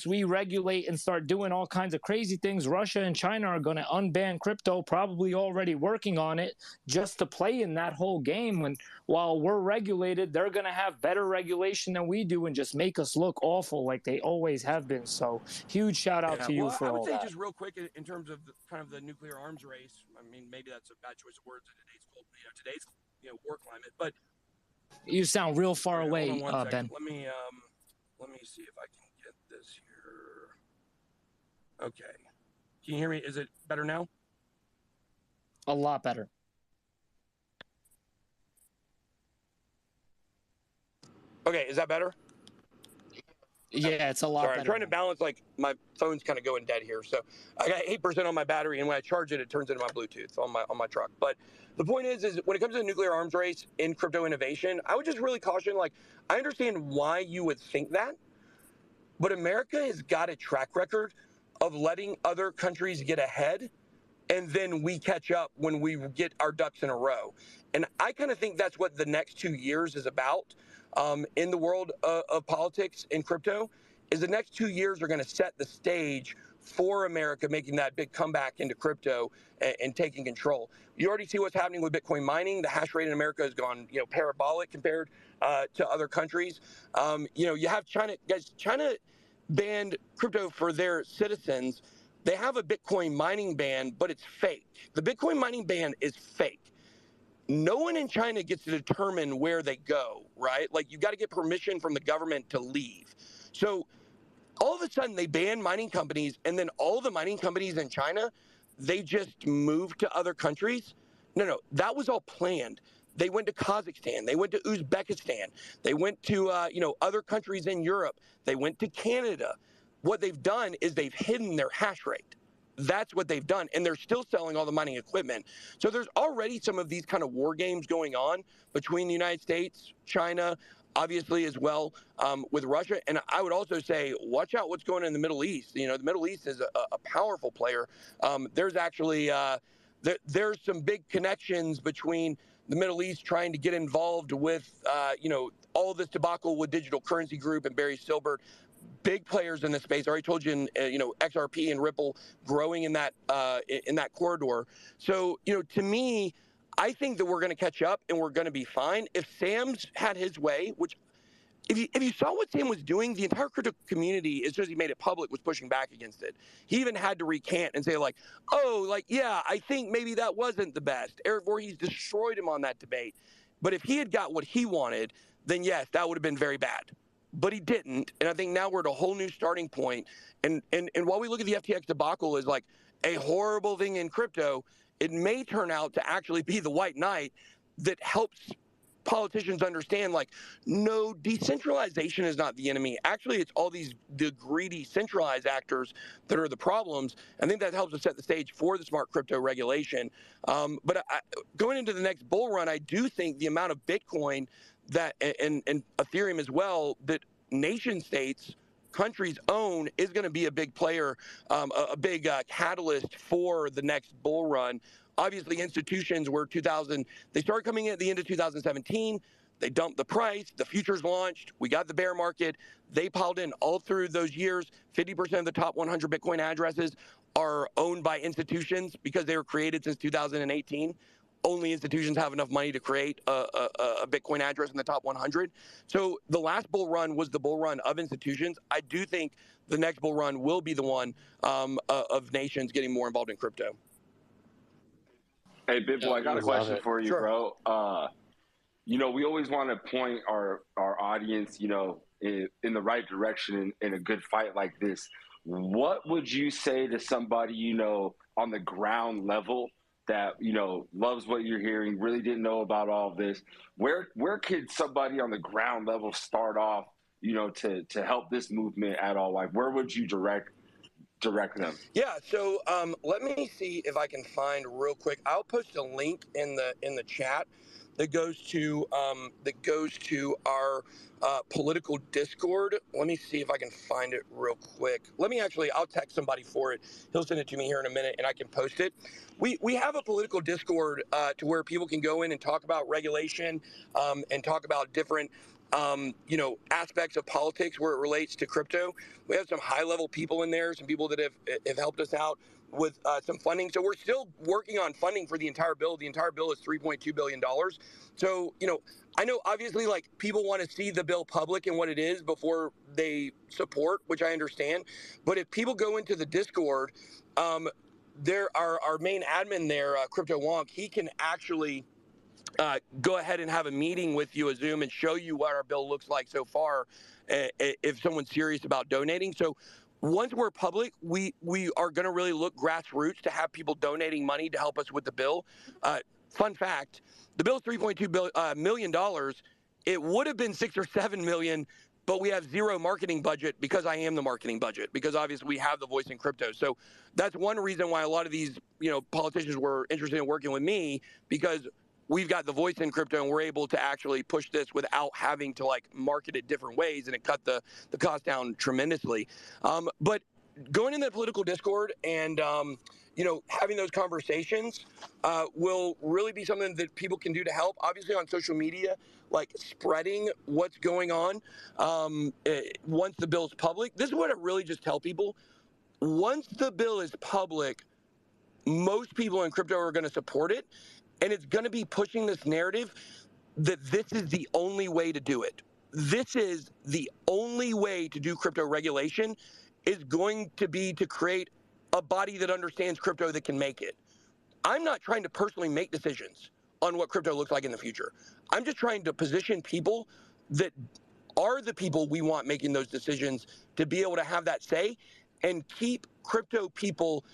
we regulate and start doing all kinds of crazy things, Russia and China are going to unban crypto, probably already working on it, just to play in that whole game. And while we're regulated, they're going to have better regulation than we do and just make us look awful like they always have been. So huge shout out to you for all that. I would say just real quick in terms of kind of the nuclear arms race. I mean, maybe that's a bad choice of words in today's war climate, but you sound real far away, Ben. Let me see if I can get this here. Okay. Can you hear me? Is it better now? A lot better. Okay, is that better? Yeah, it's a lot better. I'm trying to balance, like, my phone's kind of going dead here. So I got 8% on my battery, and when I charge it, it turns into my Bluetooth on my truck. But the point is when it comes to the nuclear arms race in crypto innovation, I would just really caution, like, I understand why you would think that, but America has got a track record of letting other countries get ahead, and then we catch up when we get our ducks in a row. And I kind of think that's what the next 2 years is about in the world of politics in crypto, is the next 2 years are going to set the stage for America making that big comeback into crypto and taking control. You already see what's happening with Bitcoin mining. The hash rate in America has gone, parabolic compared to other countries. You have China. Guys, China banned crypto for their citizens. They have a Bitcoin mining ban, but it's fake. The Bitcoin mining ban is fake. No one in China gets to determine where they go, right? Like, you've got to get permission from the government to leave. So all of a sudden they ban mining companies, and then all the mining companies in China, they just move to other countries. No, that was all planned. They went to Kazakhstan. They went to Uzbekistan. They went to, other countries in Europe. They went to Canada. What they've done is they've hidden their hash rate. That's what they've done. And they're still selling all the mining equipment. So there's already some of these kind of war games going on between the United States, China, obviously as well with Russia. And I would also say, watch out what's going on in the Middle East. The Middle East is a powerful player. There's actually, there's some big connections between the Middle East trying to get involved with, all this debacle with Digital Currency Group and Barry Silbert. Big players in this space. I already told you, XRP and Ripple growing in that corridor. So, to me, I think that we're going to catch up and we're going to be fine. If Sam's had his way, which if you saw what Sam was doing, the entire crypto community, as soon as he made it public, was pushing back against it. He even had to recant and say, yeah, I think maybe that wasn't the best. Eric Voorhees destroyed him on that debate. But if he had got what he wanted, then yes, that would have been very bad. But he didn't, and I think now we're at a whole new starting point. And while we look at the FTX debacle as like a horrible thing in crypto, it may turn out to actually be the white knight that helps politicians understand, like, no, decentralization is not the enemy. Actually, it's all the greedy centralized actors that are the problems. I think that helps us set the stage for the smart crypto regulation. But going into the next bull run, I do think the amount of Bitcoin that and Ethereum as well that nation states, countries own is going to be a big player, a big catalyst for the next bull run. Obviously, institutions were they started coming in at the end of 2017. They dumped the price. The futures launched. We got the bear market. They piled in all through those years. 50% of the top 100 Bitcoin addresses are owned by institutions because they were created since 2018. only institutions have enough money to create a Bitcoin address in the top 100. So the last bull run was the bull run of institutions. I do think the next bull run will be the one of nations getting more involved in crypto. Hey, Bitboy, I got a question for you, Sure. bro. You know, we always want to point our audience, you know, in the right direction in a good fight like this. What would you say to somebody, you know, on the ground level that, you know, loves what you're hearing, really didn't know about all of this? Where could somebody on the ground level start off, you know, to help this movement at all? Like, where would you direct them? Yeah, so let me see if I can find real quick. I'll post a link in the chat that goes to our political Discord. Let me see if I can find it real quick. I'll text somebody for it. He'll send it to me here in a minute, and I can post it. We have a political Discord to where people can go in and talk about regulation and talk about different you know, aspects of politics where it relates to crypto. We have some high-level people in there, some people that have helped us out with some funding. So we're still working on funding for the entire bill. The entire bill is $3.2 billion. So, you know, I know obviously like people want to see the bill public and what it is before they support, which I understand. But if people go into the Discord, there are our main admin there, Crypto Wonk, he can actually go ahead and have a meeting with you, a Zoom, and show you what our bill looks like so far if someone's serious about donating. So once we're public, we are going to really look grassroots to have people donating money to help us with the bill. Fun fact, the bill is $3.2 million. It would have been 6 or 7 million, but we have zero marketing budget because I am the marketing budget, because obviously we have the voice in crypto. So that's one reason why a lot of these, you know, politicians were interested in working with me, because we've got the voice in crypto and we're able to actually push this without having to like market it different ways, and it cut the cost down tremendously. But going in the political Discord and you know, having those conversations will really be something that people can do to help. Obviously on social media, like spreading what's going on once the bill's public. This is what I really just tell people. Once the bill is public, most people in crypto are going to support it, and it's going to be pushing this narrative that this is the only way to do it. This is the only way to do crypto regulation, is going to be to create a body that understands crypto that can make it. I'm not trying to personally make decisions on what crypto looks like in the future. I'm just trying to position people that are the people we want making those decisions to be able to have that say and keep crypto people,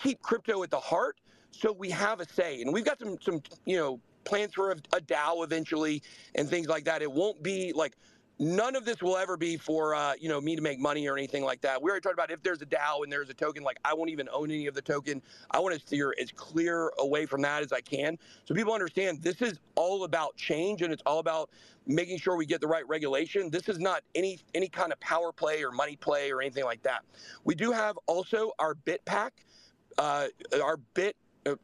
keep crypto at the heart, so we have a say. And we've got some you know, plans for a DAO eventually and things like that. It won't be like, none of this will ever be for you know, me to make money or anything like that. We already talked about if there's a DAO and there's a token, like I won't even own any of the token. I want to steer as clear away from that as I can, so people understand this is all about change, and it's all about making sure we get the right regulation. This is not any kind of power play or money play or anything like that. We do have also our BitPAC, our Bit,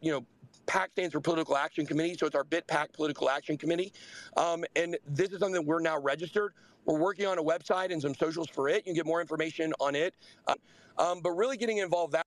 you know, PAC stands for Political Action Committee, so it's our BitPAC Political Action Committee. And this is something that we're now registered. We're working on a website and some socials for it. You can get more information on it. But really getting involved that.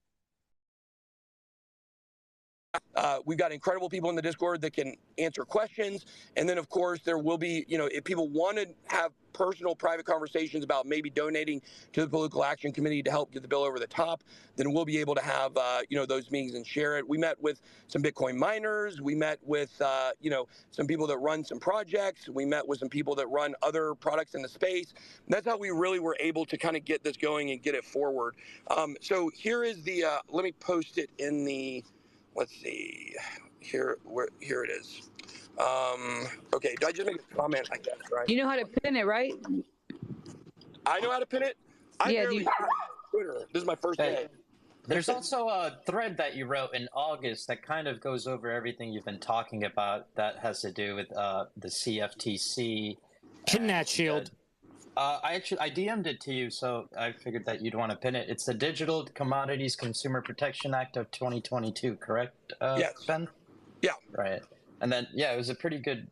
We've got incredible people in the Discord that can answer questions. And then, of course, there will be, you know, if people want to have personal, private conversations about maybe donating to the Political Action Committee to help get the bill over the top, then we'll be able to have, you know, those meetings and share it. We met with some Bitcoin miners. We met with, you know, some people that run some projects. We met with some people that run other products in the space. And that's how we really were able to kind of get this going and get it forward. So here is the, let me post it in the, let's see, here it is. Okay, did I just make a comment? I guess, right? You know how to pin it, right? I know how to pin it? I Yeah, barely use Twitter. This is my first day. There's also a thread that you wrote in August that kind of goes over everything you've been talking about that has to do with the CFTC. Pin that shield. I DM'd it to you, so I figured that you'd want to pin it. It's the Digital Commodities Consumer Protection Act of 2022, correct, yes. Ben? Yeah. Right. And then, yeah, it was a pretty good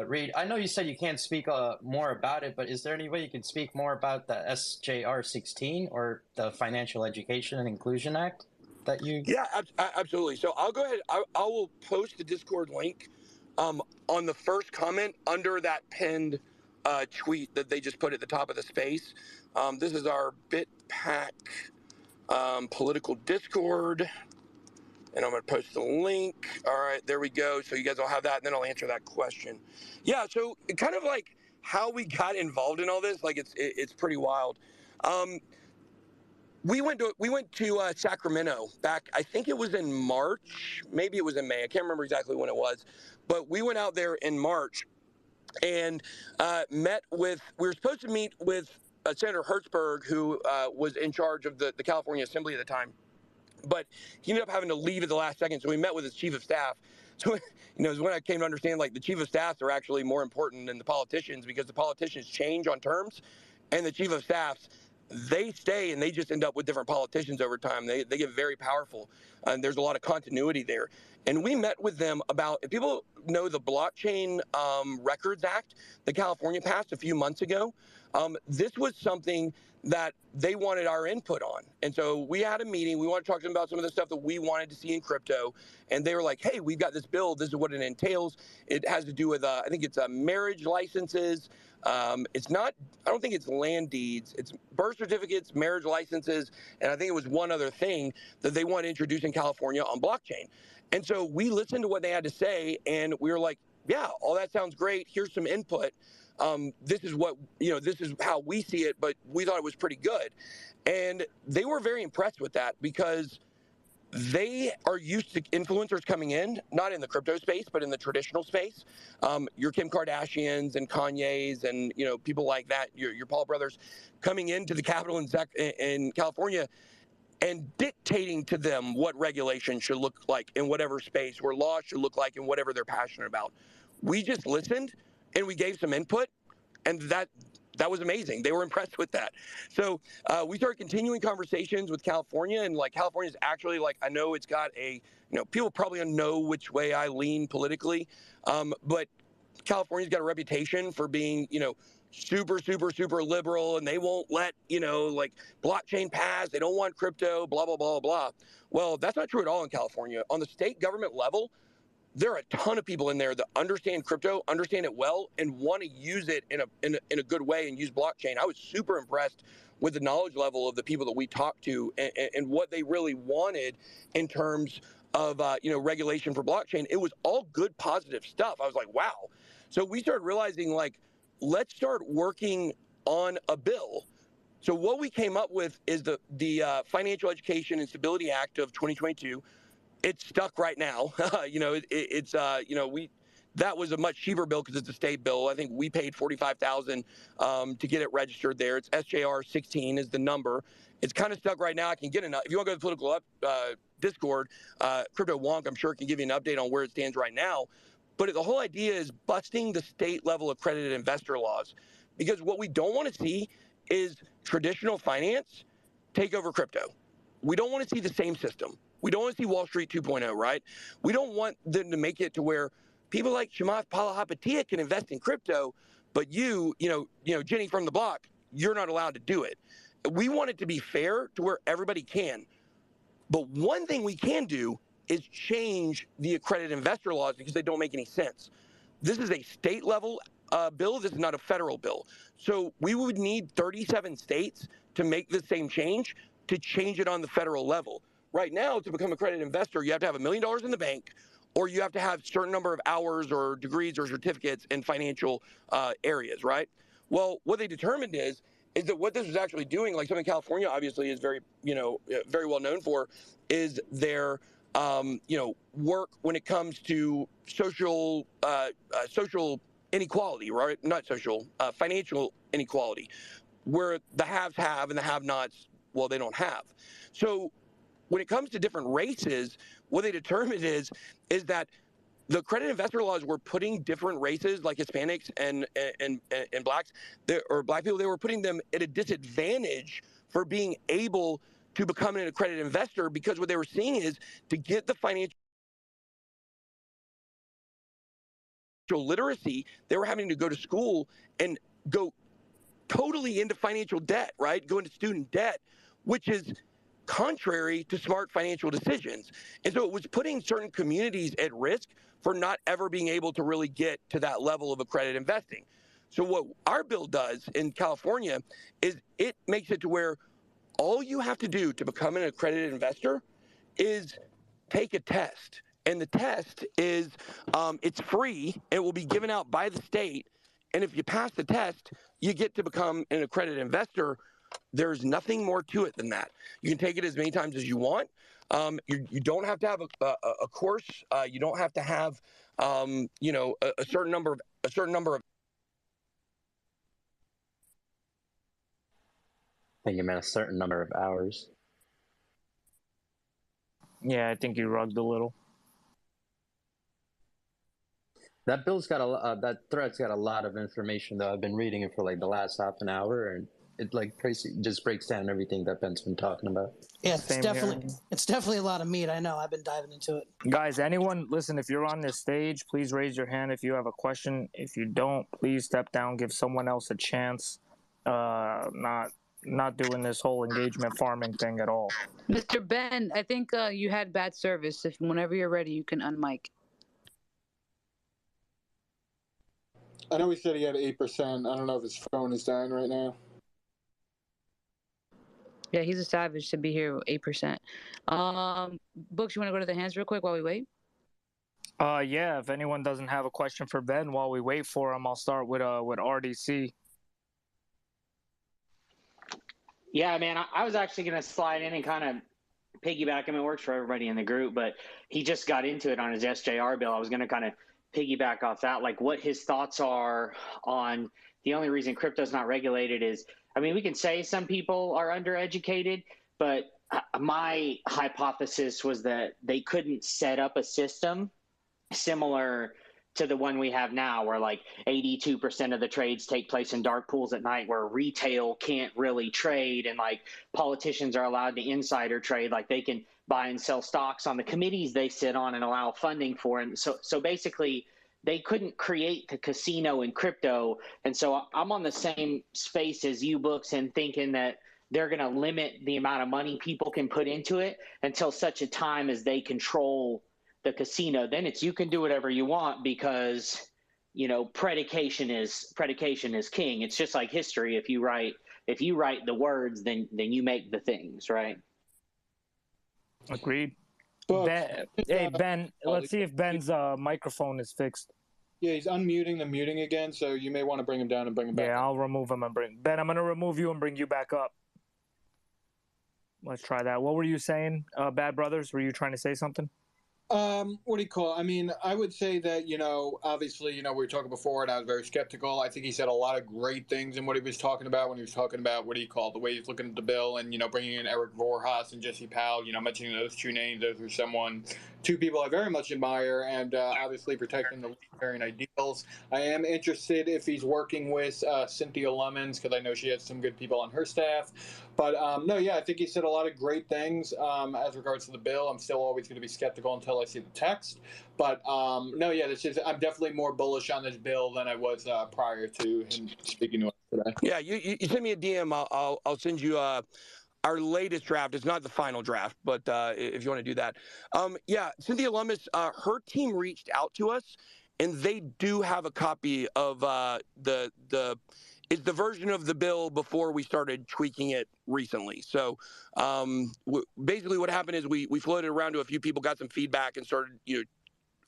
read. I know you said you can't speak more about it, but is there any way you could speak more about the SJR 16 or the Financial Education and Inclusion Act? that you? Yeah, absolutely. So I'll go ahead. I will post the Discord link on the first comment under that pinned tweet that they just put at the top of the space. This is our BitPack political Discord. And I'm going to post the link. All right, there we go. So you guys will have that, and then I'll answer that question. Yeah, so kind of like how we got involved in all this, like it's pretty wild. We went to Sacramento back. I think it was in March, maybe it was in May. I can't remember exactly when it was, but we went out there in March and met with. We were supposed to meet with Senator Hertzberg, who was in charge of the California Assembly at the time. But he ended up having to leave at the last second, so we met with his chief of staff. So, is when I came to understand, like, the chief of staffs are actually more important than the politicians, because the politicians change on terms, and the chief of staffs, they stay and they just end up with different politicians over time. They get very powerful, and there's a lot of continuity there. And we met with them about, if people know the Blockchain Records Act that California passed a few months ago, this was something that they wanted our input on. And so we had a meeting. We wanted to talk to them about some of the stuff that we wanted to see in crypto. And they were like, hey, we've got this bill. This is what it entails. It has to do with, I think it's marriage licenses. It's not, I don't think it's land deeds. It's birth certificates, marriage licenses, and I think it was one other thing that they want to introduce in California on blockchain. And so we listened to what they had to say, and we were like, yeah, all that sounds great. Here's some input. This is what, this is how we see it, but we thought it was pretty good. And they were very impressed with that, because they are used to influencers coming in, not in the crypto space, but in the traditional space. Your Kim Kardashians and Kanye's and, people like that, your Paul brothers coming into the Capitol in California and dictating to them what regulation should look like in whatever space, or law should look like in whatever they're passionate about. We just listened and we gave some input, and that was amazing. They were impressed with that. So we started continuing conversations with California, and like California's actually, like, I know it's got a, people probably know which way I lean politically, but California's got a reputation for being, super, super, super liberal, and they won't let, like, blockchain pass. They don't want crypto, blah, blah, blah, blah. Well, that's not true at all in California. On the state government level, there are a ton of people in there that understand crypto, understand it well, and want to use it in a good way and use blockchain. I was super impressed with the knowledge level of the people that we talked to, and what they really wanted in terms of regulation for blockchain. It was all good, positive stuff. I was like, wow. So we started realizing, like, let's start working on a bill. So what we came up with is the Financial Education and Stability Act of 2022. It's stuck right now. That was a much cheaper bill because it's a state bill. I think we paid $45,000 to get it registered there. It's SJR 16 is the number. It's kind of stuck right now. I can get enough. If you want to go to the political Discord, Crypto Wonk, I'm sure can give you an update on where it stands right now. But the whole idea is busting the state level accredited investor laws, because what we don't want to see is traditional finance take over crypto. We don't want to see the same system. We don't want to see Wall Street 2.0, right? We don't want them to make it to where people like Chamath Palihapitiya can invest in crypto, but Jenny from the block, you're not allowed to do it. We want it to be fair to where everybody can. But one thing we can do is change the accredited investor laws, because they don't make any sense. This is a state level bill. This is not a federal bill. So we would need 37 states to make the same change, to change it on the federal level. Right now, to become an accredited investor, you have to have $1 million in the bank, or you have to have a certain number of hours or degrees or certificates in financial areas, right? Well, what they determined is that what this was actually doing, like Southern California obviously is very well known for, is their work when it comes to social inequality, right? Not social, financial inequality, where the haves have and the have-nots, well, they don't have. So when it comes to different races, what they determined is that the credit investor laws were putting different races like Hispanics and blacks, or black people, they were putting them at a disadvantage for being able to become an accredited investor, because what they were seeing is, to get the financial literacy, they were having to go to school and go totally into financial debt, right? Go into student debt, which is contrary to smart financial decisions. And so it was putting certain communities at risk for not ever being able to really get to that level of accredited investing. So what our bill does in California is it makes it to where all you have to do to become an accredited investor is take a test. And the test is, it's free. It will be given out by the state. And if you pass the test, you get to become an accredited investor. There's nothing more to it than that. You can take it as many times as you want. You don't have to have a course. You don't have to have, a certain number of I think you meant a certain number of hours. Yeah, I think you rugged a little. That bill's got that thread's got a lot of information though. I've been reading it for like the last half an hour, and it like just breaks down everything that Ben's been talking about. Yeah, it's definitely a lot of meat. I know. I've been diving into it. Guys, anyone, listen, if you're on this stage, please raise your hand if you have a question. If you don't, please step down, give someone else a chance. Not doing this whole engagement farming thing at all. Mr. Ben, I think you had bad service. If whenever you're ready, you can unmic. I know he said he had 8%. I don't know if his phone is dying right now. Yeah, he's a savage to be here with 8%. Books, you want to go to the hands real quick while we wait? Yeah, if anyone doesn't have a question for Ben while we wait for him, I'll start with RDC. Yeah, man, I was actually going to slide in and kind of piggyback. I mean, it works for everybody in the group, but he just got into it on his SJR bill. I was going to kind of piggyback off that, like what his thoughts are on the only reason crypto's not regulated is, I mean, we can say some people are undereducated, but my hypothesis was that they couldn't set up a system similar to the one we have now, where like 82% of the trades take place in dark pools at night, where retail can't really trade, and like politicians are allowed to insider trade, like they can buy and sell stocks on the committees they sit on and allow funding for. And so basically they couldn't create the casino in crypto. And so I'm on the same space as you, Books, and thinking that they're going to limit the amount of money people can put into it until such a time as they control the casino. Then it's, you can do whatever you want because, you know, predication is king. It's just like history. If you write the words, then you make the things, right? Agreed. Ben, hey, Ben, let's see if Ben's microphone is fixed. Yeah, he's unmuting and muting again, so you may want to bring him down and bring him back. Yeah, I'll remove him and bring Ben. I'm going to remove you and bring you back up. Let's try that. What were you saying, Bad Brothers? Were you trying to say something? What do you call it? I mean, I would say that, you know, obviously, you know, we were talking before and I was very skeptical. I think he said a lot of great things in what he was talking about when he was talking about, what do you call it, the way he's looking at the bill and, you know, bringing in Eric Vorhas and Jesse Powell, you know, mentioning those two names. Those are two people I very much admire, and obviously protecting the libertarian ideals. I am interested if he's working with Cynthia Lemons, because I know she has some good people on her staff. But no, yeah, I think he said a lot of great things as regards to the bill. I'm still always going to be skeptical until I see the text. But no, yeah, I'm definitely more bullish on this bill than I was prior to him speaking to us today. Yeah, you send me a DM. I'll send you our latest draft. It's not the final draft, but if you want to do that. Yeah, Cynthia Lummis, her team reached out to us, and they do have a copy of it's the version of the bill before we started tweaking it recently. So basically what happened is we floated around to a few people, got some feedback, and started, you know,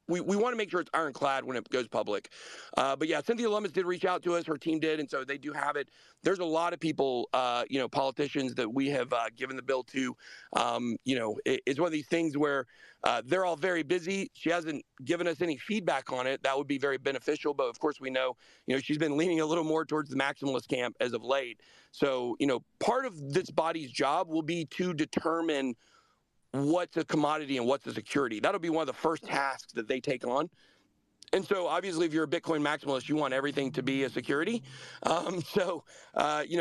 we want to make sure it's ironclad when it goes public. But yeah, Cynthia Lummis did reach out to us. Her team did, and so they do have it. There's a lot of people, you know, politicians that we have given the bill to. You know, it's one of these things where they're all very busy. She hasn't given us any feedback on it. That would be very beneficial. But of course, we know, you know, she's been leaning a little more towards the maximalist camp as of late. So, you know, part of this body's job will be to determine what's a commodity and what's a security. That'll be one of the first tasks that they take on. And so obviously if you're a Bitcoin maximalist, you want everything to be a security. You know,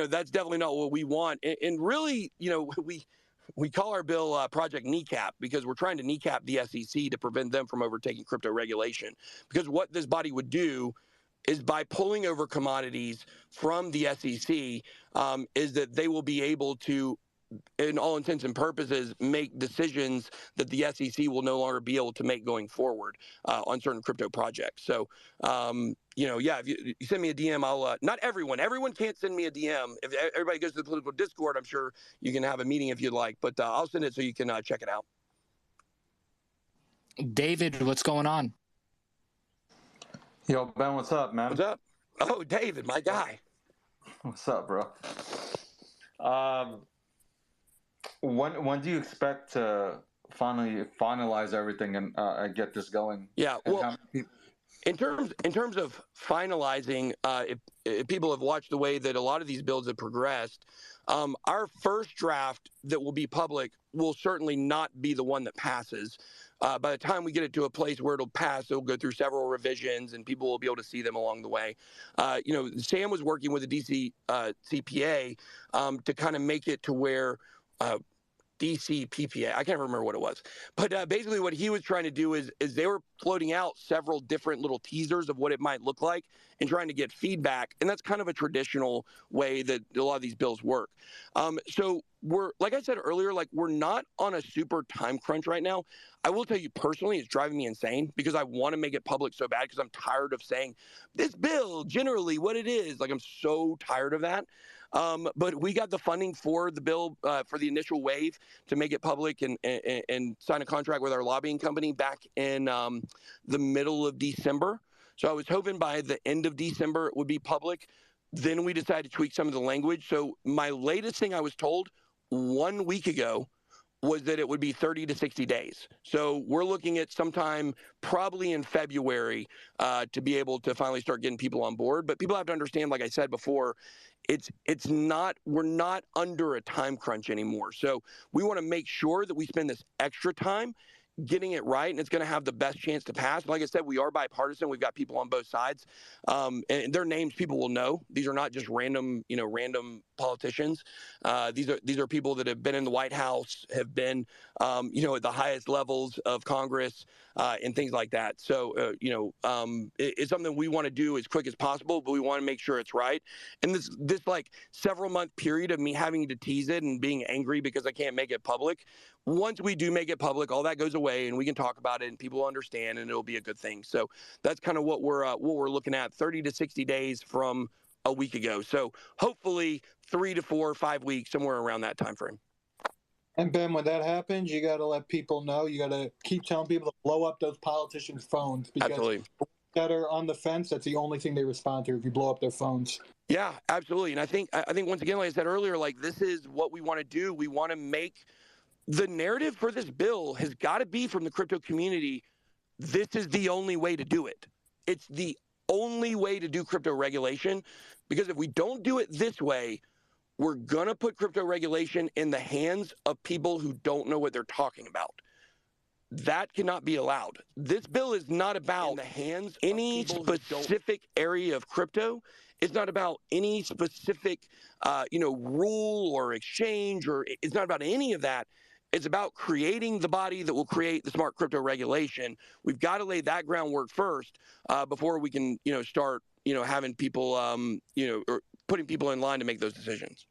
that's definitely not what we want. And really, you know, we call our bill Project Kneecap because we're trying to kneecap the SEC to prevent them from overtaking crypto regulation. Because what this body would do is by pulling over commodities from the SEC, is that they will be able to in all intents and purposes, make decisions that the SEC will no longer be able to make going forward on certain crypto projects. So, yeah, if you send me a DM, I'll, not everyone can't send me a DM. If everybody goes to the political Discord, I'm sure you can have a meeting if you'd like, but I'll send it so you can check it out. David, what's going on? Yo, Ben, what's up, man? What's up? Oh, David, my guy. What's up, bro? When do you expect to finalize everything and get this going? Yeah, well, in terms of finalizing, if people have watched the way that a lot of these bills have progressed, our first draft that will be public will certainly not be the one that passes. By the time we get it to a place where it'll pass, it'll go through several revisions, and people will be able to see them along the way. Sam was working with the DC CPA to kind of make it to where DC PPA, I can't remember what it was, but basically what he was trying to do is they were floating out several different little teasers of what it might look like and trying to get feedback, and that's kind of a traditional way that a lot of these bills work. So we're, like I said earlier, like we're not on a super time crunch right now. I will tell you personally, it's driving me insane because I want to make it public so bad because I'm tired of saying this bill generally what it is. Like I'm so tired of that. But we got the funding for the bill for the initial wave to make it public and sign a contract with our lobbying company back in the middle of December. So I was hoping by the end of December it would be public. Then we decided to tweak some of the language. So my latest thing I was told 1 week ago was that it would be 30 to 60 days. So we're looking at sometime probably in February to be able to finally start getting people on board. But people have to understand, like I said before, we're not under a time crunch anymore. So we want to make sure that we spend this extra time getting it right, and it's going to have the best chance to pass. Like I said, we are bipartisan. We've got people on both sides, and their names people will know. These are not just random politicians. These are people that have been in the White House, have been, at the highest levels of Congress, and things like that. So, it's something we want to do as quick as possible, but we want to make sure it's right. And this like several month period of me having to tease it and being angry because I can't make it public. Once we do make it public, all that goes away and we can talk about it and people will understand and it'll be a good thing. So that's kind of what we're looking at, 30 to 60 days from a week ago. So hopefully 3 to 4 or 5 weeks, somewhere around that time frame. And Ben, when that happens, you got to let people know. You got to keep telling people to blow up those politicians' phones because absolutely. That are on the fence, that's the only thing they respond to if you blow up their phones. Yeah, absolutely. And I think once again, like I said earlier, like this is what we want to do. We want to make the narrative for this bill has got to be from the crypto community. This is the only way to do it. It's the only way to do crypto regulation, because if we don't do it this way, we're going to put crypto regulation in the hands of people who don't know what they're talking about. That cannot be allowed. This bill is not about in the hands any specific area of crypto. It's not about any specific, rule or exchange, or it's not about any of that. It's about creating the body that will create the smart crypto regulation. We've got to lay that groundwork first before we can, start, having people, or putting people in line to make those decisions.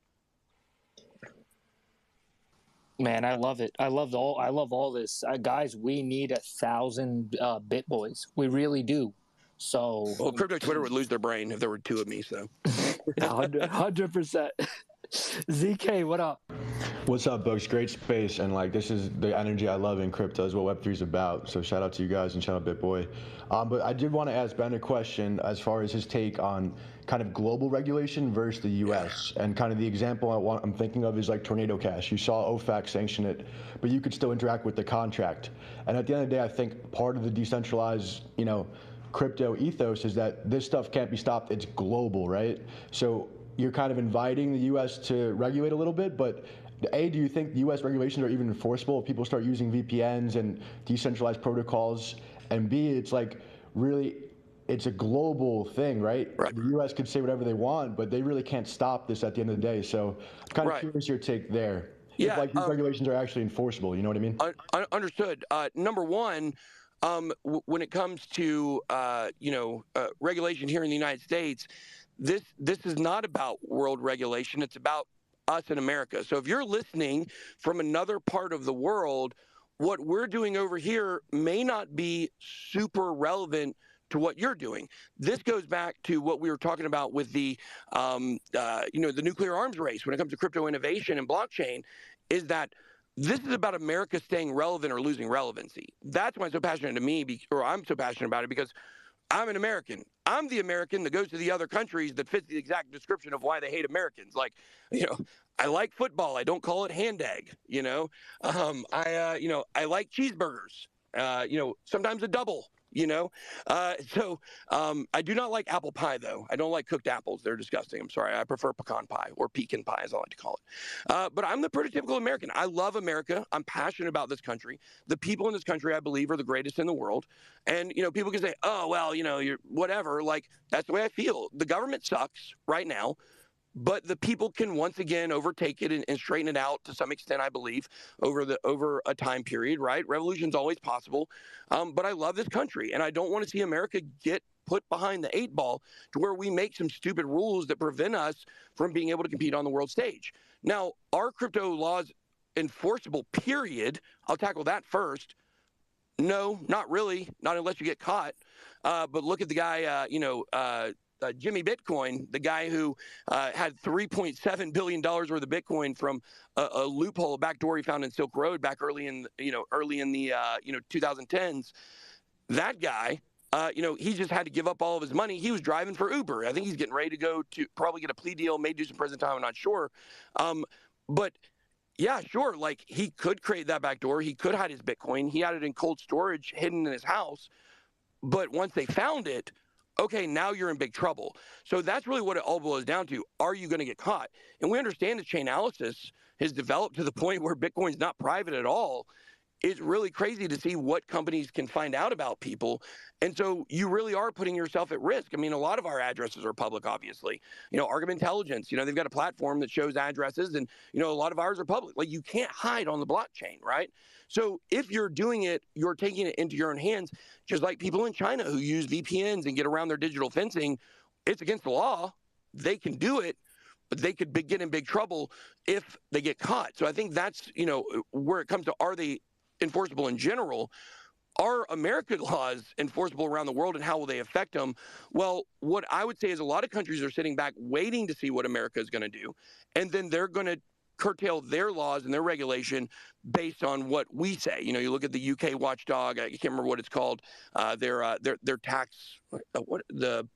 Man, I love it. I love all this, guys. We need 1,000 Bitboys. We really do. So, well, crypto Twitter would lose their brain if there were 2 of me. So, 100%. ZK, what up? What's up, Bugs? Great space, and this is the energy I love in crypto, is what Web3 is about. So shout out to you guys and shout out Bitboy. But I did want to ask Ben a question as far as his take on kind of global regulation versus the U.S. And kind of the example I'm thinking of is like Tornado Cash. You saw OFAC sanction it, but you could still interact with the contract. And at the end of the day, I think part of the decentralized, crypto ethos is that this stuff can't be stopped. It's global, right? So you're kind of inviting the U.S. to regulate a little bit, but A, do you think the U.S. regulations are even enforceable if people start using VPNs and decentralized protocols? And B, it's it's a global thing, right? The U.S. could say whatever they want, but they really can't stop this at the end of the day. So I'm kind of curious your take there. Yeah, if these regulations are actually enforceable, you know what I mean? Understood. Number one, when it comes to regulation here in the United States, this is not about world regulation. It's about us in America. So if you're listening from another part of the world, what we're doing over here may not be super relevant to what you're doing. This goes back to what we were talking about with the, the nuclear arms race when it comes to crypto innovation and blockchain, is that this is about America staying relevant or losing relevancy. That's why it's so passionate to me, or I'm so passionate about it, because I'm an American. I'm the American that goes to the other countries that fits the exact description of why they hate Americans. Like, I like football. I don't call it hand egg. I like cheeseburgers. Sometimes a double. I do not like apple pie though. I don't like cooked apples. They're disgusting. I'm sorry. I prefer pecan pie, or pecan pie, as I like to call it. But I'm the prototypical American. I love America. I'm passionate about this country. The people in this country, I believe, are the greatest in the world. And people can say, "Oh, well, you're whatever." Like, that's the way I feel. The government sucks right now. But the people can once again overtake it and straighten it out to some extent, I believe, over a time period, right? Revolution's always possible. But I love this country, and I don't want to see America get put behind the 8 ball to where we make some stupid rules that prevent us from being able to compete on the world stage. Now, are crypto laws enforceable, period? I'll tackle that first. No, not really, not unless you get caught. But look at the guy, Jimmy Bitcoin, the guy who had $3.7 billion worth of Bitcoin from a loophole, a backdoor he found in Silk Road back early in the 2010s. That guy, he just had to give up all of his money. He was driving for Uber. I think he's getting ready to go to probably get a plea deal, may do some prison time. I'm not sure. But yeah, sure. Like, he could create that backdoor. He could hide his Bitcoin. He had it in cold storage, hidden in his house. But once they found it, okay, now you're in big trouble. So that's really what it all boils down to. Are you going to get caught? And we understand that Chainalysis has developed to the point where Bitcoin's not private at all. It's really crazy to see what companies can find out about people. And so you really are putting yourself at risk. I mean, a lot of our addresses are public, obviously. Argument Intelligence, they've got a platform that shows addresses, and, a lot of ours are public. Like, you can't hide on the blockchain, right? So if you're doing it, you're taking it into your own hands, just like people in China who use VPNs and get around their digital fencing. It's against the law. They can do it, but they could get in big trouble if they get caught. So I think that's, where it comes to, are they enforceable in general? Are American laws enforceable around the world, and how will they affect them? Well, what I would say is a lot of countries are sitting back waiting to see what America is going to do, and then they're going to curtail their laws and their regulation based on what we say. You look at the UK watchdog. I can't remember what it's called. Their tax, the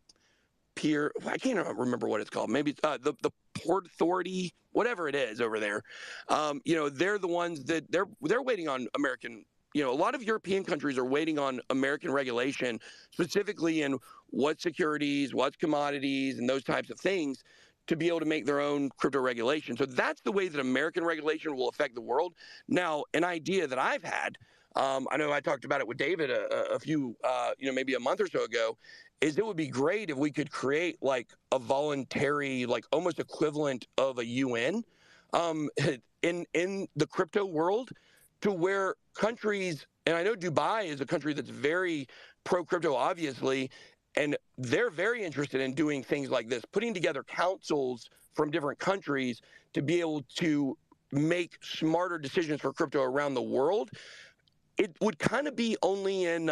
peer. I can't remember what it's called. Maybe it's the Port Authority, whatever it is over there. They're the ones that they're waiting on American. A lot of European countries are waiting on American regulation, specifically in what securities, what's commodities, and those types of things, to be able to make their own crypto regulation. So that's the way that American regulation will affect the world. Now, an idea that I've had, I know I talked about it with David a few, maybe a month or so ago, is it would be great if we could create like a voluntary, like almost equivalent of a UN in the crypto world, to where countries, and I know Dubai is a country that's very pro-crypto, obviously, and they're very interested in doing things like this, putting together councils from different countries to be able to make smarter decisions for crypto around the world. It would kind of be only in,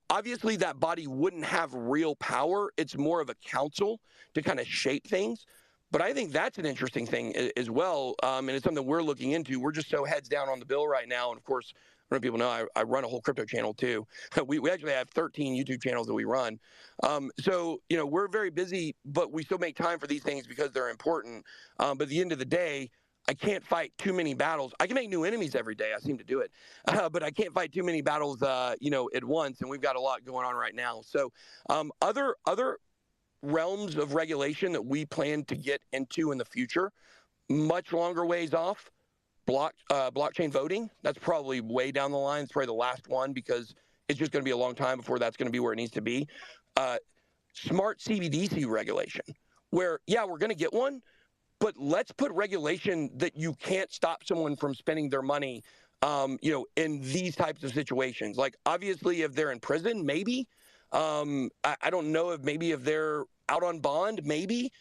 obviously that body wouldn't have real power. It's more of a council to kind of shape things. But I think that's an interesting thing as well, and it's something we're looking into. We're just so heads down on the bill right now. And, of course, I don't know if people know, I run a whole crypto channel, too. We actually have 13 YouTube channels that we run. So, we're very busy, but we still make time for these things because they're important. But at the end of the day, I can't fight too many battles. I can make new enemies every day. I seem to do it. But I can't fight too many battles, at once. And we've got a lot going on right now. So other realms of regulation that we plan to get into in the future, much longer ways off. Blockchain voting, that's probably way down the line. It's probably the last one, because it's just going to be a long time before that's going to be where it needs to be. Smart CBDC regulation, where, yeah, we're going to get one, but let's put regulation that you can't stop someone from spending their money, in these types of situations. Like, obviously, if they're in prison, maybe. I don't know if they're out on bond, maybe.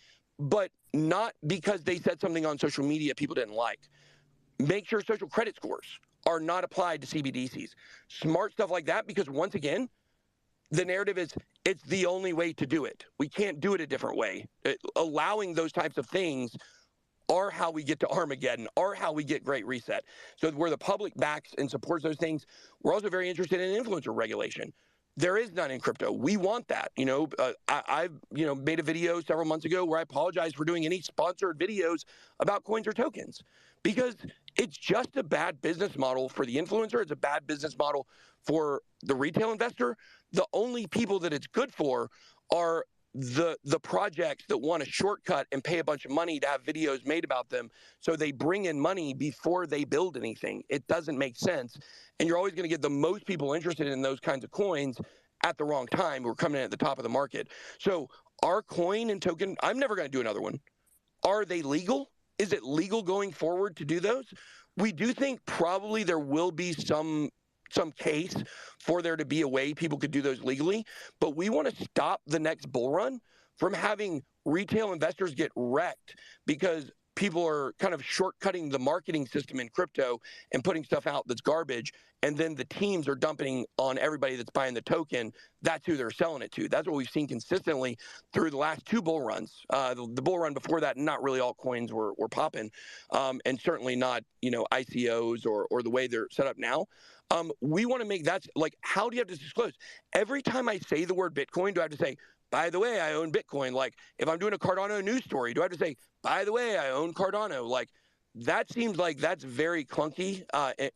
but not because they said something on social media people didn't like. Make sure social credit scores are not applied to CBDCs. Smart stuff like that, because once again, the narrative is it's the only way to do it. We can't do it a different way. Allowing those types of things are how we get to Armageddon, are how we get Great Reset. So where the public backs and supports those things, we're also very interested in influencer regulation. There is none in crypto. We want that. I've made a video several months ago where I apologize for doing any sponsored videos about coins or tokens, because it's just a bad business model for the influencer. It's a bad business model for the retail investor. The only people that it's good for are the projects that want a shortcut and pay a bunch of money to have videos made about them, so they bring in money before they build anything. It doesn't make sense, and you're always going to get the most people interested in those kinds of coins at the wrong time. We're coming in at the top of the market. So our coin and token, I'm never going to do another one. Are they legal? Is it legal going forward to do those? We do think probably there will be some case for there to be a way people could do those legally, but we want to stop the next bull run from having retail investors get wrecked because people are kind of shortcutting the marketing system in crypto and putting stuff out that's garbage, and then the teams are dumping on everybody that's buying the token. That's who they're selling it to. That's what we've seen consistently through the last two bull runs. The bull run before that, not really all coins were popping, and certainly not ICOs or the way they're set up now. We want to make that, like, how do you have to disclose? Every time I say the word Bitcoin, do I have to say, by the way, I own Bitcoin? Like, if I'm doing a Cardano news story, do I have to say, by the way, I own Cardano? Like, that seems like that's very clunky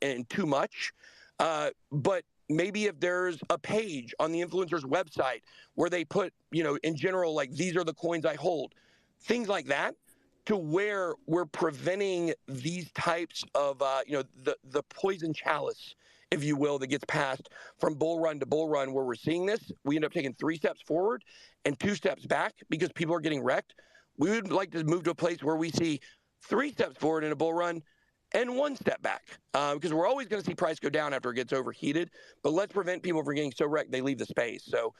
and too much. But maybe if there's a page on the influencer's website where they put, in general, like, these are the coins I hold, things like that, to where we're preventing these types of, the poison chalice, if you will, that gets passed from bull run to bull run, where we're seeing this. We end up taking 3 steps forward and 2 steps back because people are getting wrecked. We would like to move to a place where we see 3 steps forward in a bull run and 1 step back, because we're always going to see price go down after it gets overheated. But let's prevent people from getting so wrecked they leave the space. So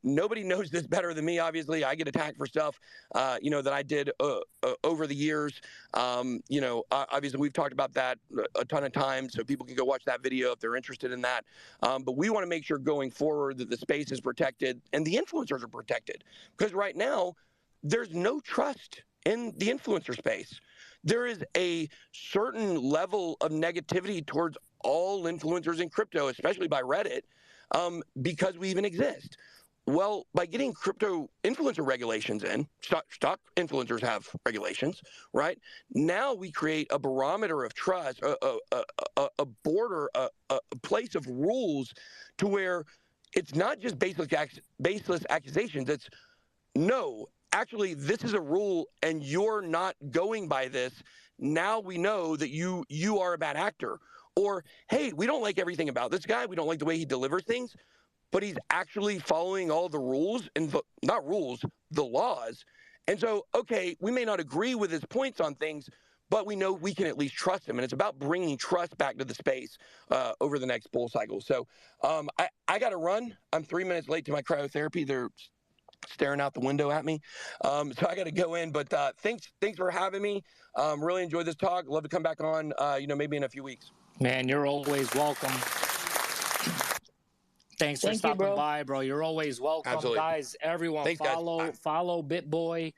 nobody knows this better than me. Obviously, I get attacked for stuff, that I did over the years. Obviously, we've talked about that a ton of times, so people can go watch that video if they're interested in that. But we want to make sure going forward that the space is protected and the influencers are protected, because right now there's no trust in the influencer space. There is a certain level of negativity towards all influencers in crypto, especially by Reddit, because we even exist. Well, by getting crypto influencer regulations in, stock influencers have regulations, right? Now we create a barometer of trust, a border, a place of rules to where it's not just baseless accusations. It's, no, actually, this is a rule and you're not going by this. Now we know that you are a bad actor. Or, hey, we don't like everything about this guy. We don't like the way he delivers things, but he's actually following all the rules and not rules, the laws. And so, okay, we may not agree with his points on things, but we know we can at least trust him. And it's about bringing trust back to the space over the next bull cycle. So I got to run. I'm 3 minutes late to my cryotherapy. They're staring out the window at me. So I got to go in, but thanks for having me. Really enjoyed this talk. Love to come back on, maybe in a few weeks. Man, you're always welcome. Thanks for stopping by, bro. You're always welcome. Absolutely. Guys, everyone, Thanks, follow Bitboy.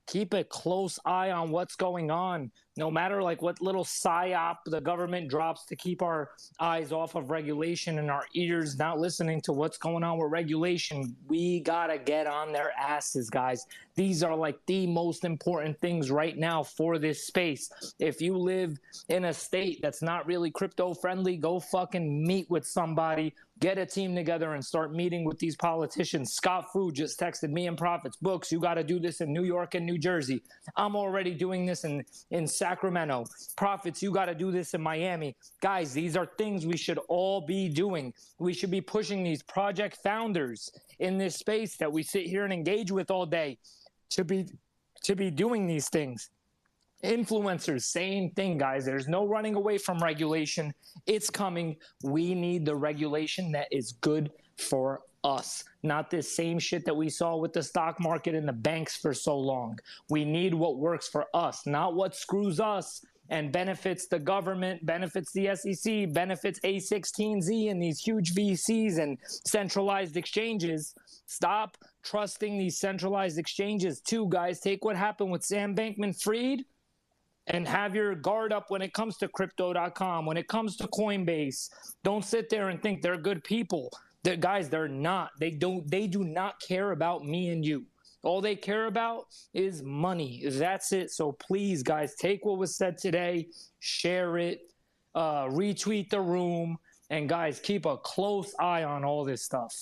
Keep a close eye on what's going on. No matter like what little psyop the government drops to keep our eyes off of regulation and our ears not listening to what's going on with regulation, we gotta get on their asses, guys. These are like the most important things right now for this space. If you live in a state that's not really crypto friendly, go fucking meet with somebody. Get a team together and start meeting with these politicians. Scott Fu just texted me and Profits Books. You got to do this in New York and New Jersey. I'm already doing this in Sacramento. Profits, you got to do this in Miami. Guys, these are things we should all be doing. We should be pushing these project founders in this space that we sit here and engage with all day to be doing these things. Influencers, same thing, guys. There's no running away from regulation. It's coming. We need the regulation that is good for us, not this same shit that we saw with the stock market and the banks for so long. We need what works for us, not what screws us and benefits the government, benefits the SEC, benefits A16Z and these huge VCs and centralized exchanges. Stop trusting these centralized exchanges too, guys. Take what happened with Sam Bankman-Fried and have your guard up when it comes to crypto.com, when it comes to Coinbase. Don't sit there and think they're good people. Guys, they're not. They do not care about me and you. All they care about is money. That's it. So please, guys, take what was said today, share it, retweet the room, and guys, keep a close eye on all this stuff.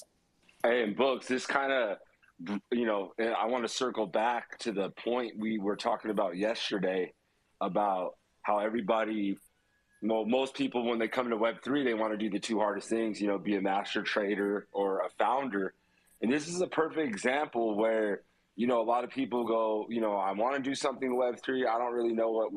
Hey, and Books, this kind of, I want to circle back to the point we were talking about yesterday about how everybody, most people, when they come to Web3, they want to do the two hardest things, be a master trader or a founder. And this is a perfect example where, a lot of people go, I want to do something Web3. I don't really know what